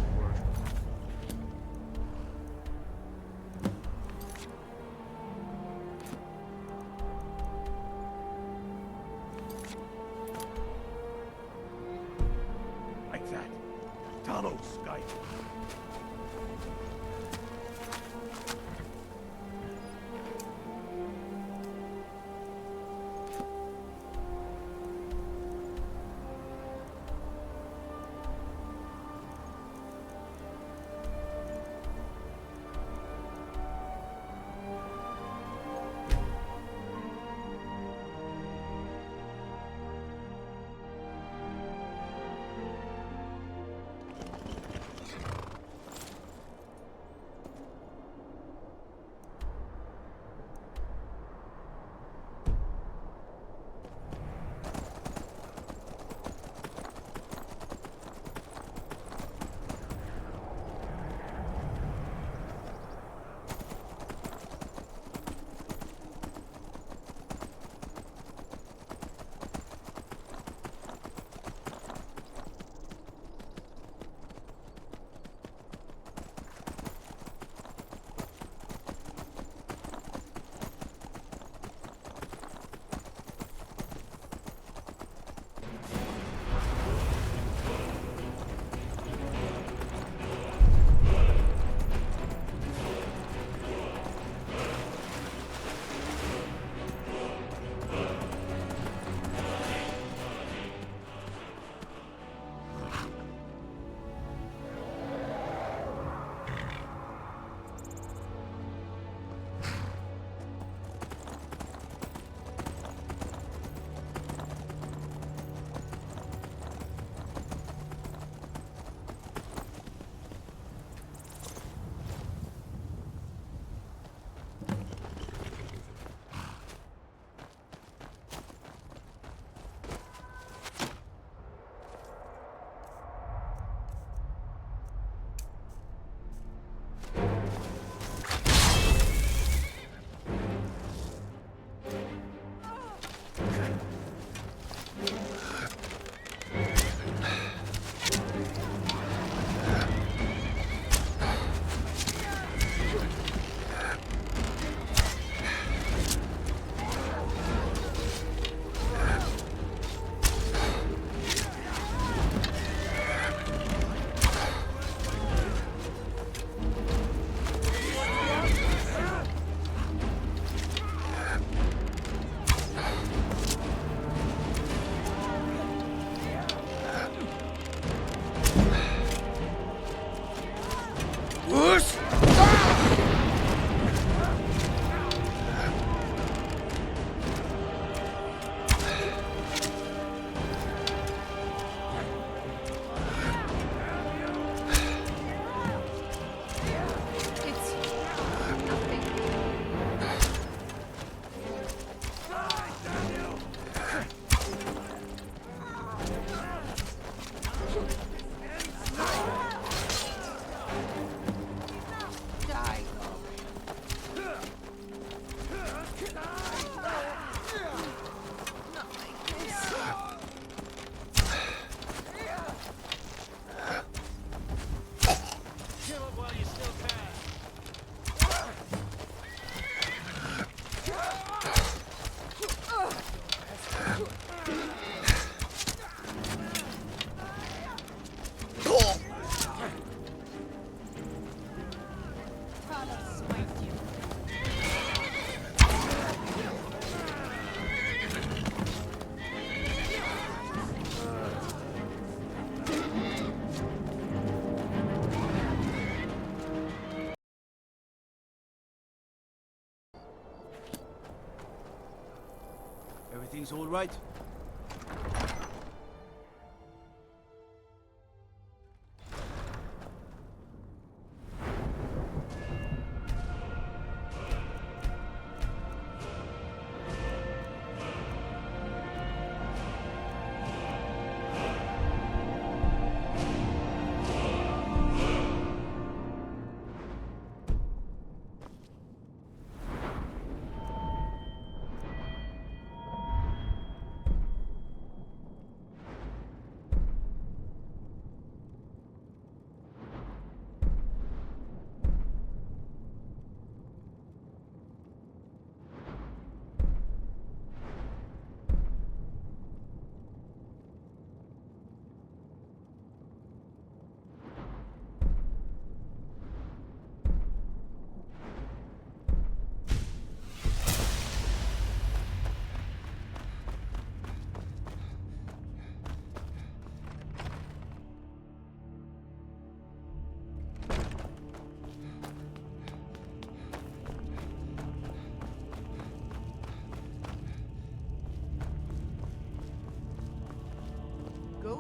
H: Like that. Talos, guide.
I: Everything's all right?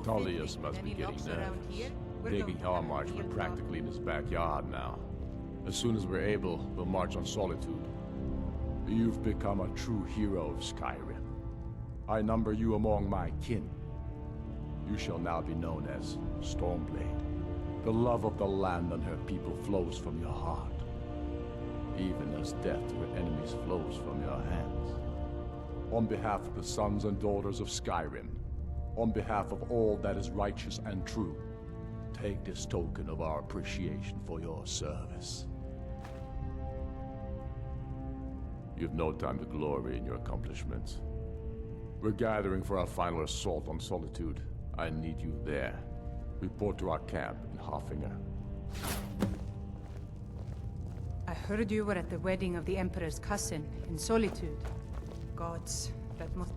G: Tullius must be getting nervous. Taking our march, we're practically in his backyard now. As soon as we're able, we'll march on Solitude. You've become a true hero of Skyrim. I number you among my kin. You shall now be known as Stormblade. The love of the land and her people flows from your heart, even as death to her enemies flows from your hands. On behalf of the sons and daughters of Skyrim, on behalf of all that is righteous and true, take this token of our appreciation for your service. You've no time to glory in your accomplishments. We're gathering for our final assault on Solitude. I need you there. Report to our camp in Hoffinger.
F: I heard you were at the wedding of the Emperor's cousin in Solitude. Gods, that must...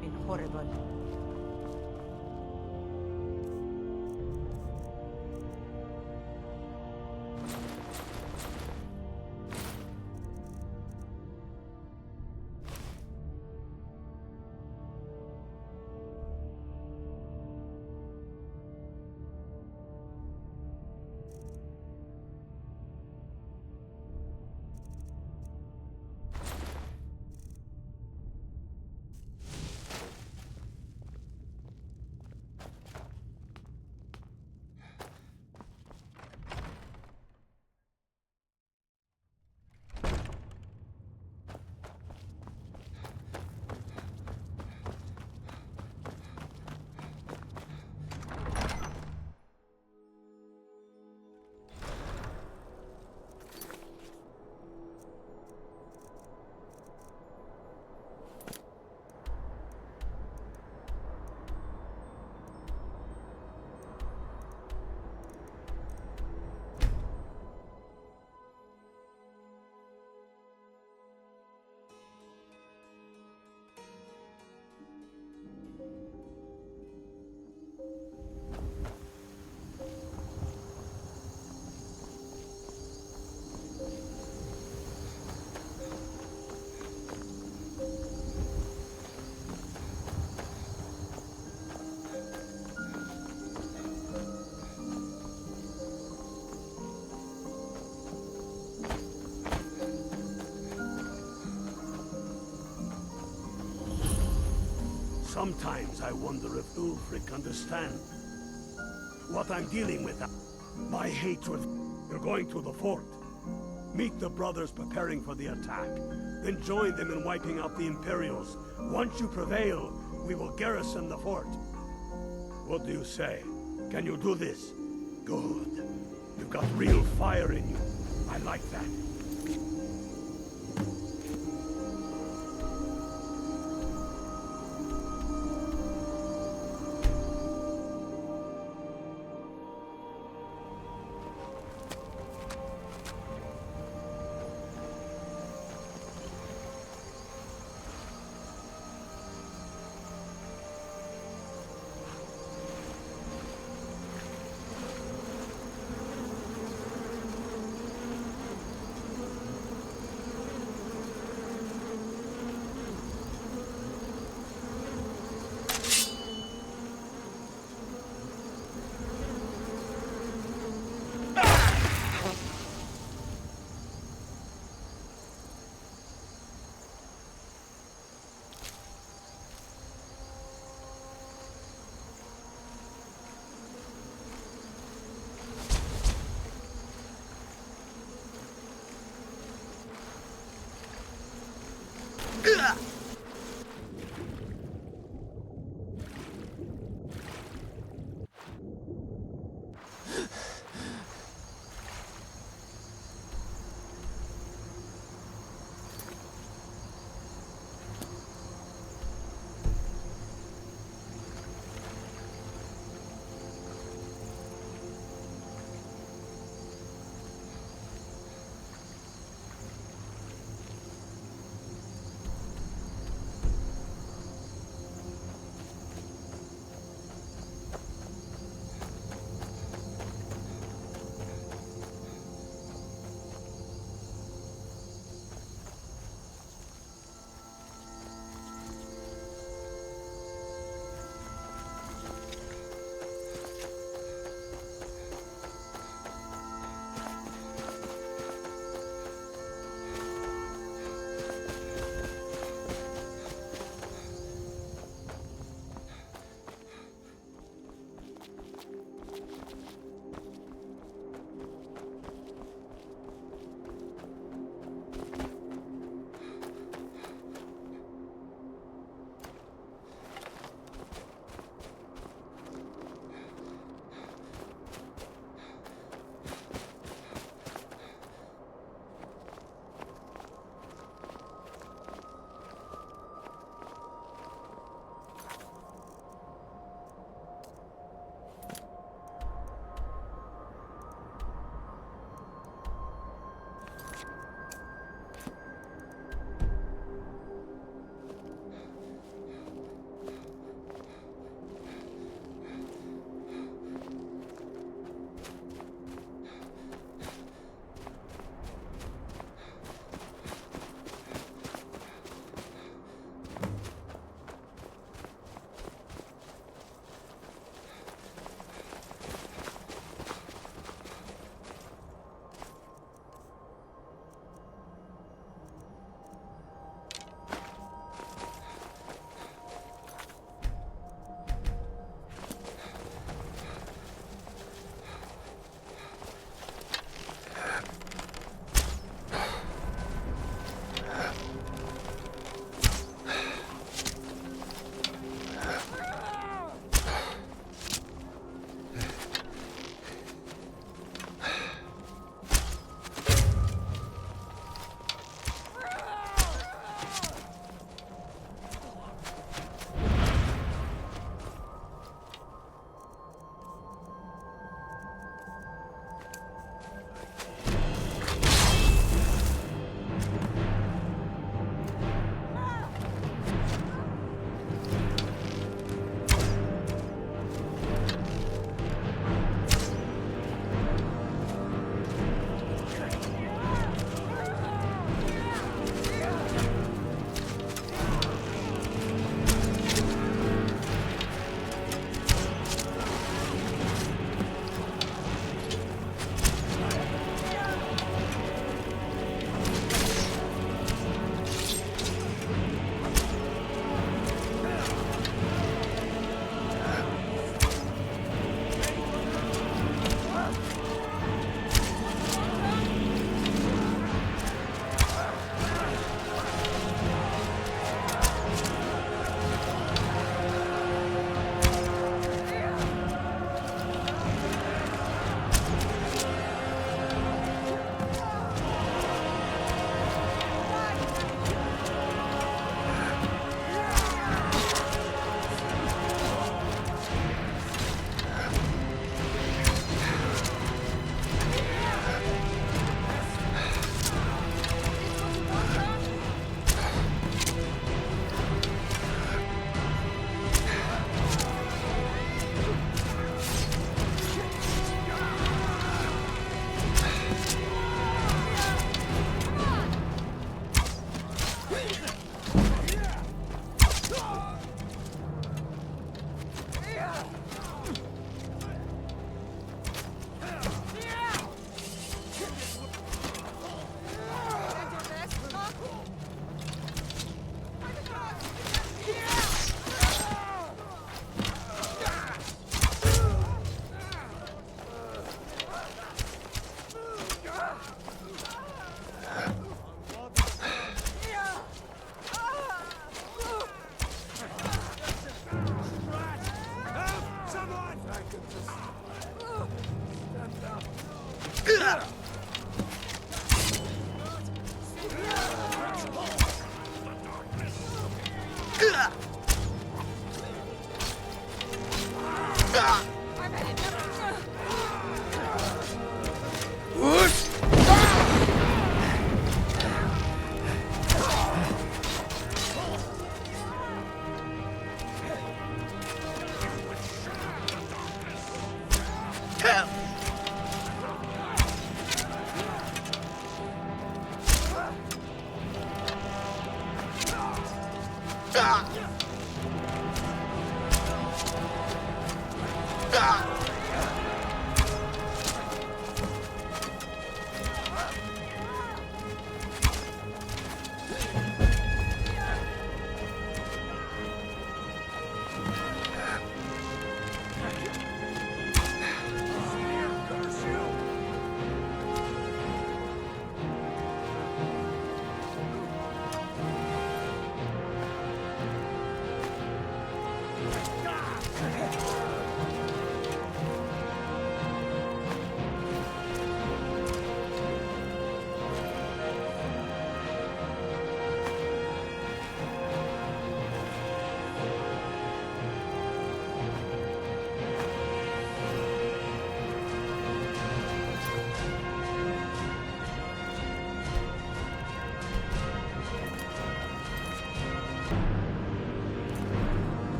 F: been horrible.
H: Sometimes I wonder if Ulfric understands what I'm dealing with. My hatred. You're going to the fort. Meet the brothers preparing for the attack. Then join them in wiping out the Imperials. Once you prevail, we will garrison the fort. What do you say? Can you do this? Good. You've got real fire in you. I like that.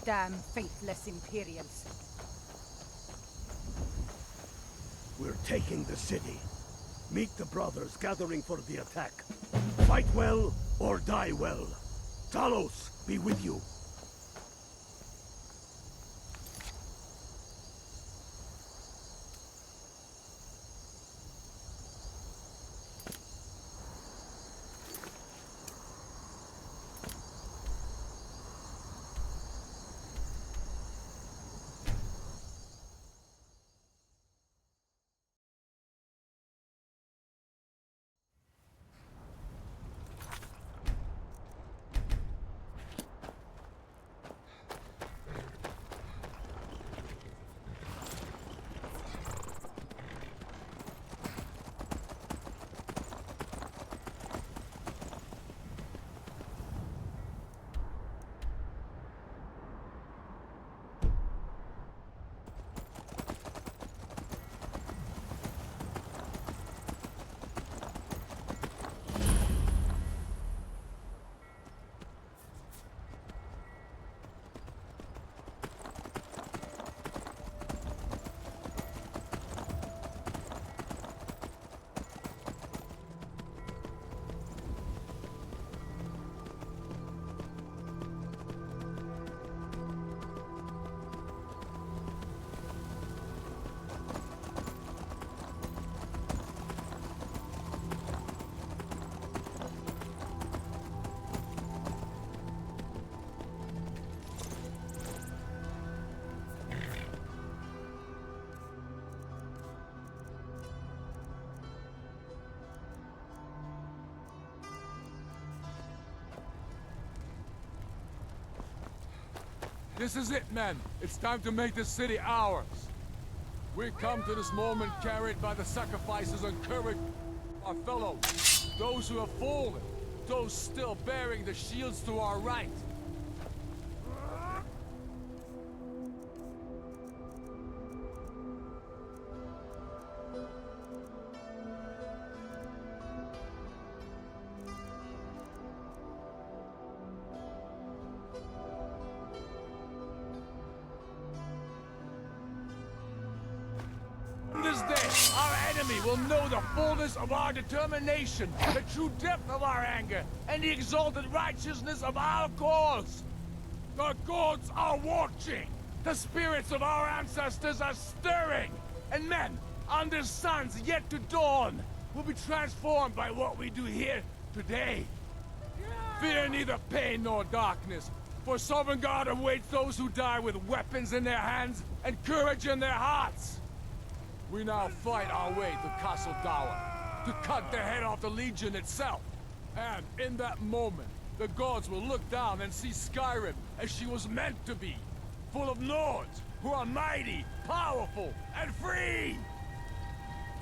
F: Damn faithless Imperials.
H: We're taking the city. Meet the brothers gathering for the attack. Fight well or die well. Talos be with you.
A: This is it, men. It's time to make this city ours. We come to this moment carried by the sacrifices and courage of our fellows. Those who have fallen. Those still bearing the shields to our right.
P: day, our enemy will know the fullness of our determination, the true depth of our anger, and the exalted righteousness of our cause. The gods are watching. The spirits of our ancestors are stirring. And men, under suns yet to dawn, will be transformed by what we do here today. Fear neither pain nor darkness, for Sovereign God awaits those who die with weapons in their hands and courage in their hearts. We now fight our way to Castle Dower, to cut the head off the Legion itself. And in that moment, the gods will look down and see Skyrim as she was meant to be, full of lords who are mighty, powerful, and free!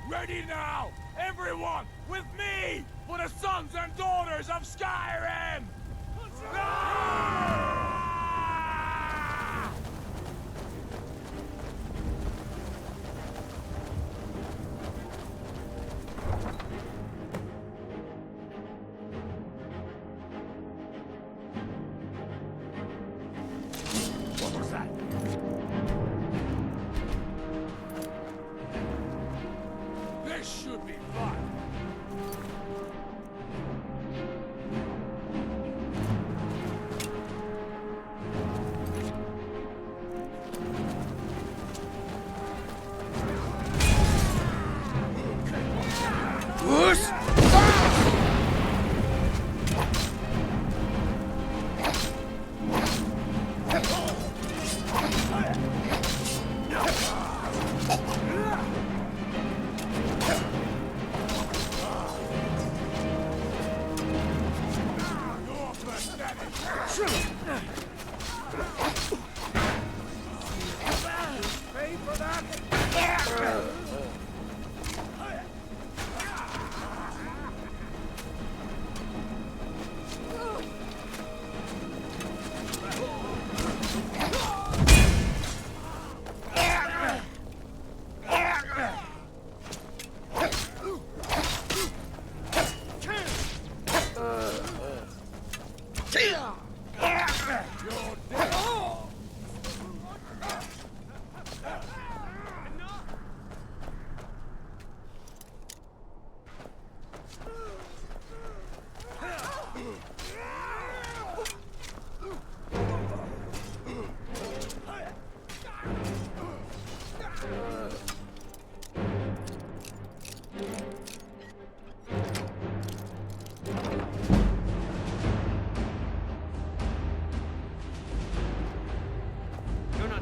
P: Ready now, everyone, with me, for the sons and daughters of Skyrim! Ah! What was that? This should be fun.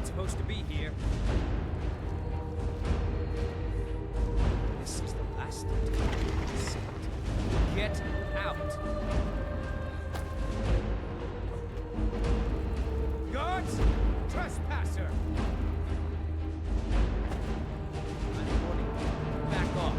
Q: Supposed to be here. This is the last time. Get out. Guards! Trespasser! I'm warning you. Back off.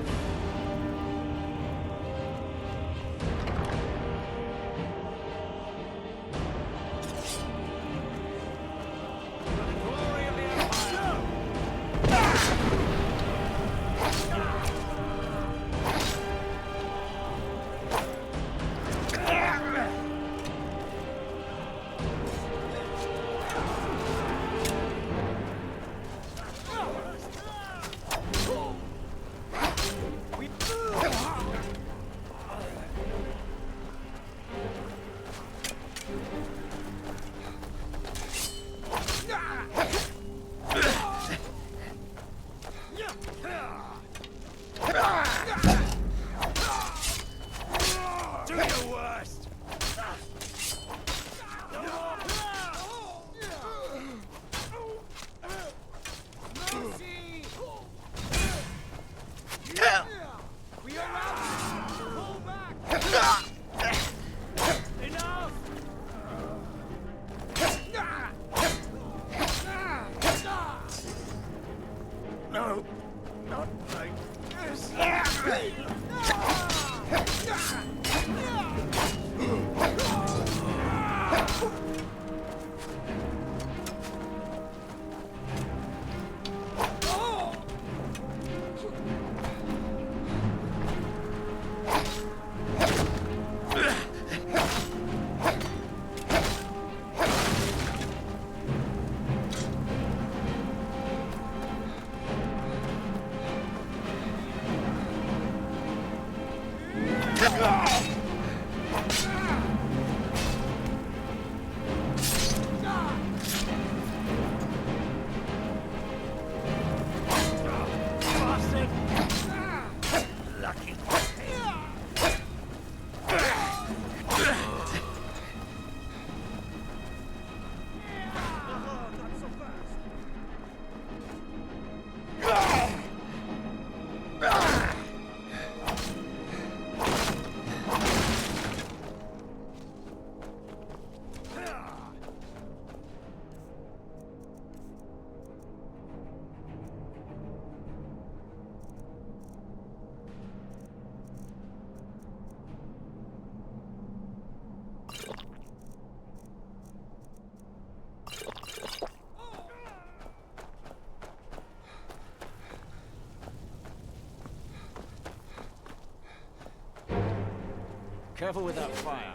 I: Careful with that fire.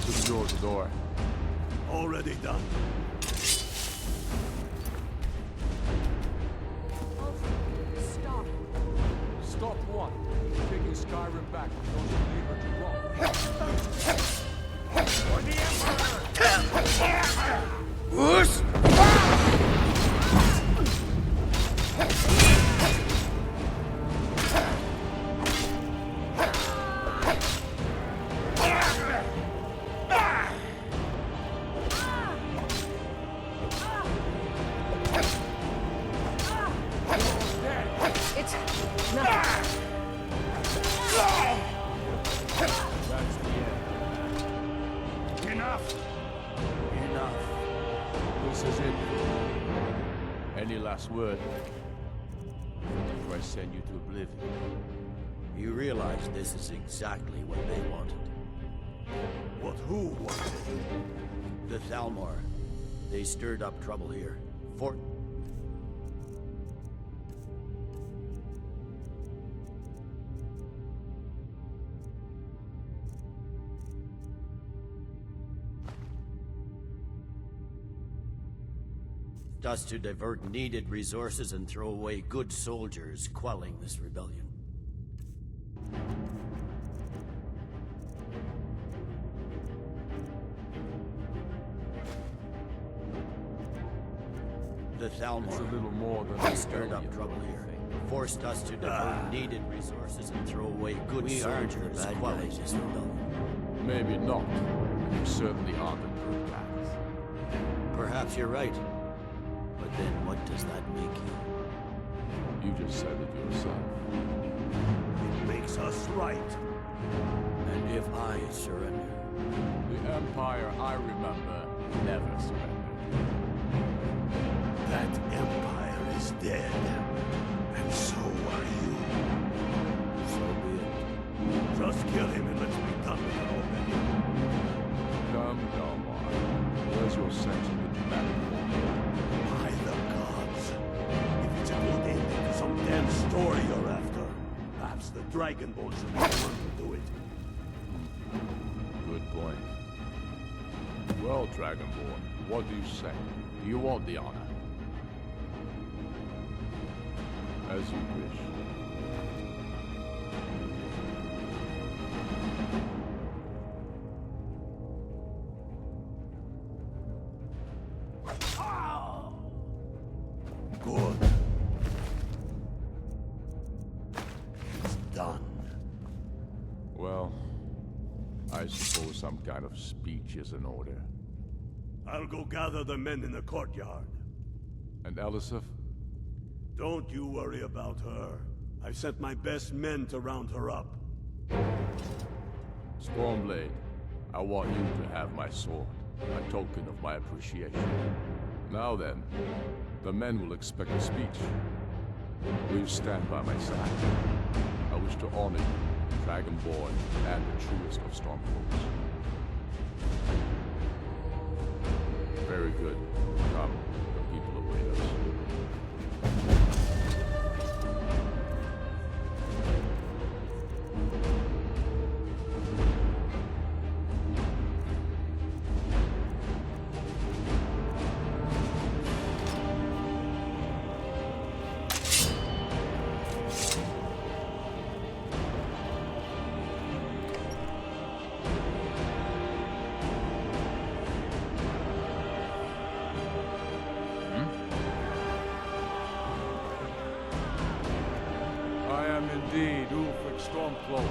G: Secure the door.
H: Already done.
A: Stop. Stop what? Taking Skyrim back because you leave her too long. For the Emperor!
C: Whoosh!
G: Any last word? Before I send you to Oblivion.
R: You realize this is exactly what they wanted.
H: What who wanted?
R: The Thalmor. They stirred up trouble here. Us to divert needed resources and throw away good soldiers, quelling this rebellion. The Thalmor.
G: It's a little more than
R: they stirred up trouble here. Forced us to divert needed resources and throw away good soldiers, quelling this rebellion.
G: Maybe not. You certainly aren't a good guys.
R: Perhaps you're right. But then what does that make you?
G: You just said it yourself.
H: It makes us right.
R: And if I surrender?
G: The Empire I remember never surrendered.
H: That Empire is dead. And so are you.
R: So be it.
H: Just kill him and let's be done with it already.
G: Come, where's your sense of the dramatic?
H: By the gods. If it's a good ending to some damn story you're after, perhaps the Dragonborn should be the one to do it.
G: Good point. Well, Dragonborn, what do you say? Do you want the honor? As you wish.
H: Good. It's done.
G: Well, I suppose some kind of speech is in order.
H: I'll go gather the men in the courtyard.
G: And Elisif?
H: Don't you worry about her. I've sent my best men to round her up.
G: Stormblade, I want you to have my sword, a token of my appreciation. Now then, the men will expect a speech. Will you stand by my side? I wish to honor you, Dragonborn, and the truest of Stormcloaks. Very good. Come, the people await us.
A: cloak.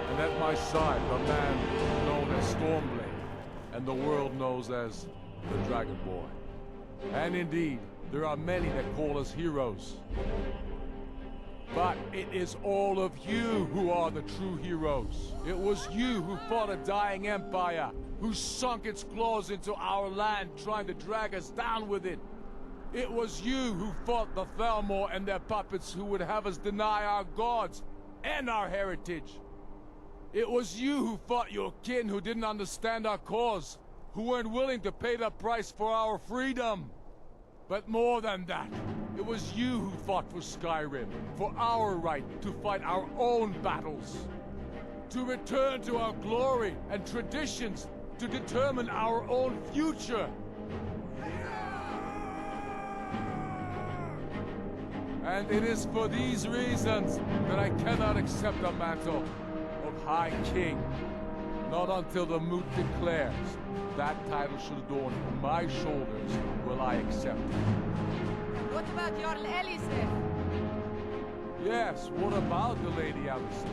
A: And at my side, the man known as Stormblade, and the world knows as the Dragon Boy. And indeed, there are many that call us heroes. But it is all of you who are the true heroes. It was you who fought a dying empire, who sunk its claws into our land trying to drag us down with it. It was you who fought the Thalmor and their puppets who would have us deny our gods and our heritage. It was you who fought your kin who didn't understand our cause, who weren't willing to pay the price for our freedom. But more than that, it was you who fought for Skyrim, for our right to fight our own battles, to return to our glory and traditions, to determine our own future. And it is for these reasons that I cannot accept the mantle of High King. Not until the moot declares that title should adorn my shoulders will I accept it.
F: What about Jarl Eliseth?
A: Yes, what about the Lady Eliseth?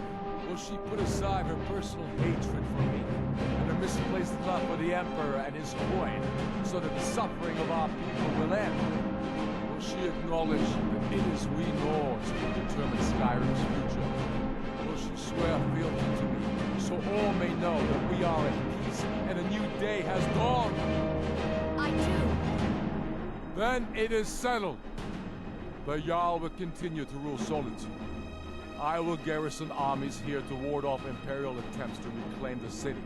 A: Will she put aside her personal hatred for me and her misplaced love for the Emperor and his coin so that the suffering of our people will end? Will she acknowledge that it is we Nords who will determine Skyrim's future? Will she swear fealty to me so all may know that we are at peace and a new day has dawned?
N: I do.
A: Then it is settled. The Jarl will continue to rule Solitude. I will garrison armies here to ward off Imperial attempts to reclaim the city.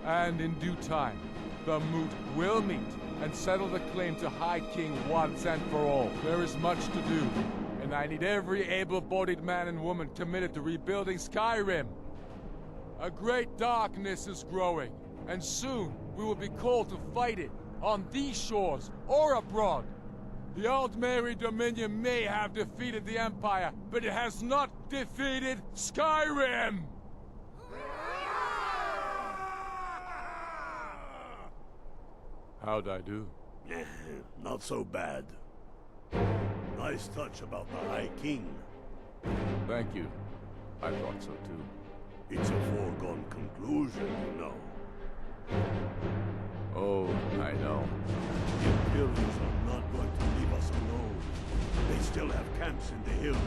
A: And in due time, the Moot will meet and settle the claim to High King once and for all. There is much to do, and I need every able-bodied man and woman committed to rebuilding Skyrim. A great darkness is growing, and soon we will be called to fight it, on these shores or abroad. The Aldmeri Dominion may have defeated the Empire, but it has not defeated Skyrim! How'd I do?
H: Not so bad. Nice touch about the High King.
A: Thank you. I thought so too.
H: It's a foregone conclusion, you know.
A: Oh, I know.
H: The Imperials are not going to leave us alone. They still have camps in the hills.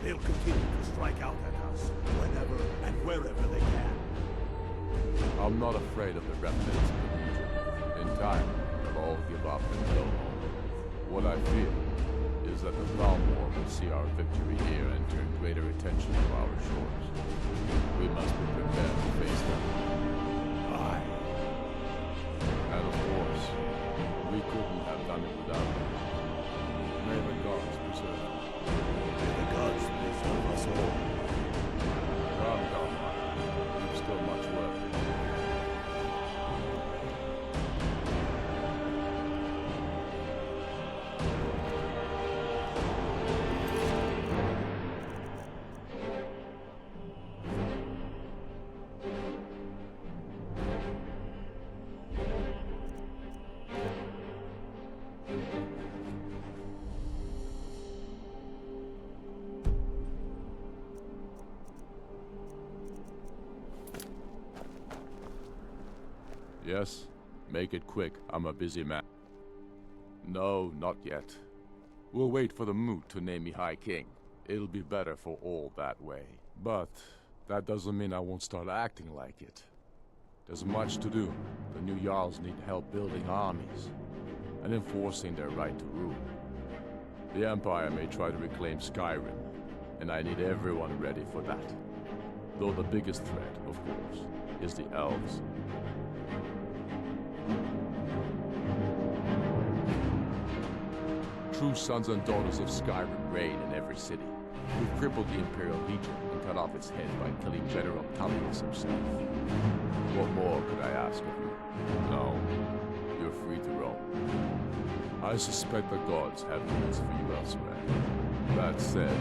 H: They'll continue to strike out at us whenever and wherever they can.
A: I'm not afraid of the remnants of the Legion. In time, they'll all give up and go home. What I fear is that the Thalmor will see our victory here and turn greater attention to our shores. We must be prepared to face them.
H: Aye.
A: And of course, we couldn't have done it without them. May the gods preserve them.
H: May the gods preserve us all.
A: Come, Galmar. We've still much work to do. Yes? Make it quick. I'm a busy man. No, not yet. We'll wait for the Moot to name me High King. It'll be better for all that way. But that doesn't mean I won't start acting like it. There's much to do. The new Jarls need help building armies and enforcing their right to rule. The Empire may try to reclaim Skyrim, and I need everyone ready for that. Though the biggest threat, of course, is the elves. True sons and daughters of Skyrim reign in every city. We've crippled the Imperial Legion and cut off its head by killing General Tullius himself. What more could I ask of you? No, you're free to roam. I suspect the gods have needs for you elsewhere. That said,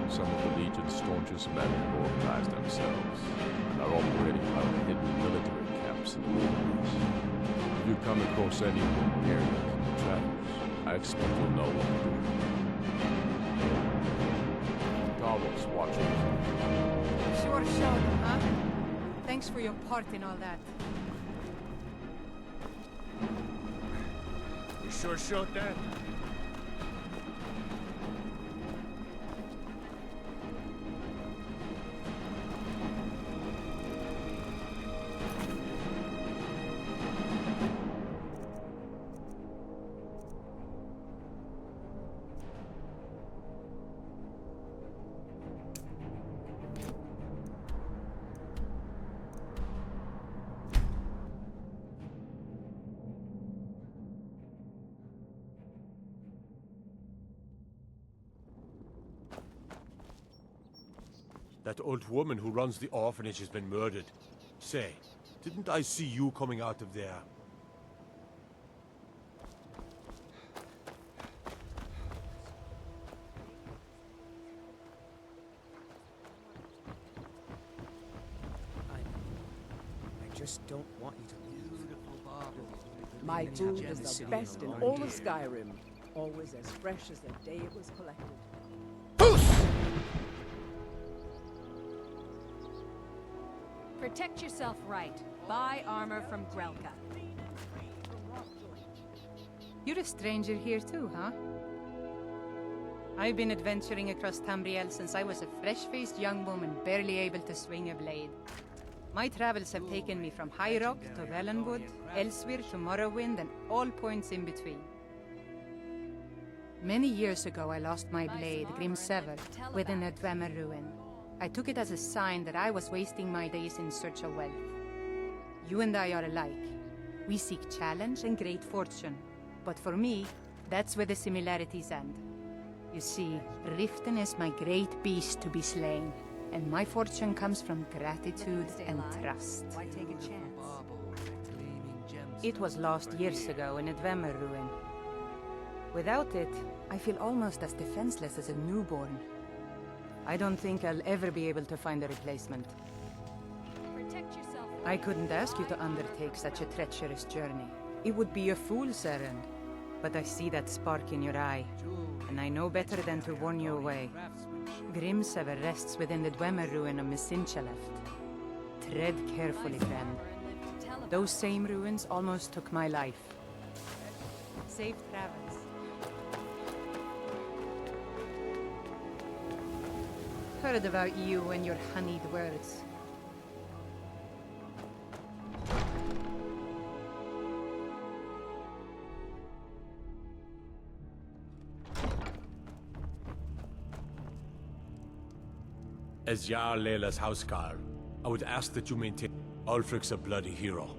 A: some of the Legion's staunchest men have organized themselves and are operating out of hidden military camps in the wilderness. If you come across any Imperials in travelers, I expect you'll know what to do.
G: Talos watching.
F: Sure showed them, huh? Thanks for your part in all that.
P: You sure showed that?
K: That old woman who runs the orphanage has been murdered. Say, didn't I see you coming out of there?
Q: I just don't want you to leave.
D: My food is the best in all of Skyrim. Always as fresh as the day it was collected.
E: Protect yourself right. Buy armor from Grelka.
F: You're a stranger here too, huh? I've been adventuring across Tamriel since I was a fresh-faced young woman barely able to swing a blade. My travels have taken me from High Rock to Valenwood, Elsewhere to Morrowind, and all points in between. Many years ago I lost my blade, Grimsever, within a Dwemer ruin. I took it as a sign that I was wasting my days in search of wealth. You and I are alike. We seek challenge and great fortune. But for me, that's where the similarities end. You see, Riften is my great beast to be slain, and my fortune comes from gratitude and trust.
E: Why take a chance?
F: It was lost years ago in a Dwemer ruin. Without it, I feel almost as defenseless as a newborn. I don't think I'll ever be able to find a replacement.
E: Protect yourself.
F: I couldn't ask you to undertake such a treacherous journey. It would be a fool's errand. But I see that spark in your eye, and I know better than to warn you away. Grimsever rests within the Dwemer ruin of Misinchaleft. Tread carefully, friend. Those same ruins almost took my life. Safe travels. Heard about you and your honeyed words.
K: As Jarl Leila's houseguard, I would ask that you maintain Ulfric's a bloody hero.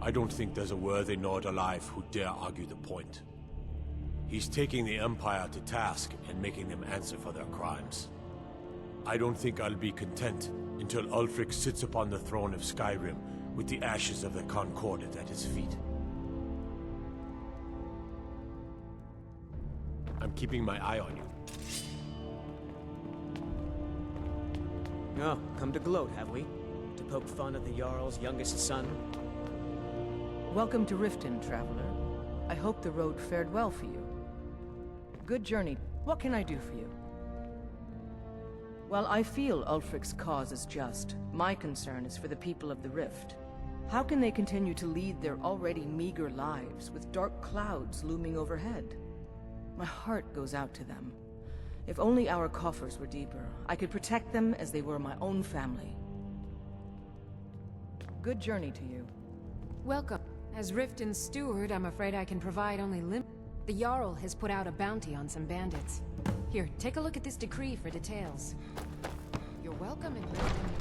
K: I don't think there's a worthy Nord alive who dare argue the point. He's taking the Empire to task and making them answer for their crimes. I don't think I'll be content until Ulfric sits upon the throne of Skyrim with the ashes of the Concordat at his feet. I'm keeping my eye on you.
Q: Oh, come to gloat, have we? To poke fun at the Jarl's youngest son?
S: Welcome to Riften, traveler. I hope the road fared well for you. Good journey. What can I do for you? Well, I feel Ulfric's cause is just. My concern is for the people of the Rift. How can they continue to lead their already meager lives with dark clouds looming overhead? My heart goes out to them. If only our coffers were deeper, I could protect them as they were my own family. Good journey to you.
T: Welcome. As Riften's steward, I'm afraid I can provide only The Jarl has put out a bounty on some bandits. Here, take a look at this decree for details. You're welcome in Riften.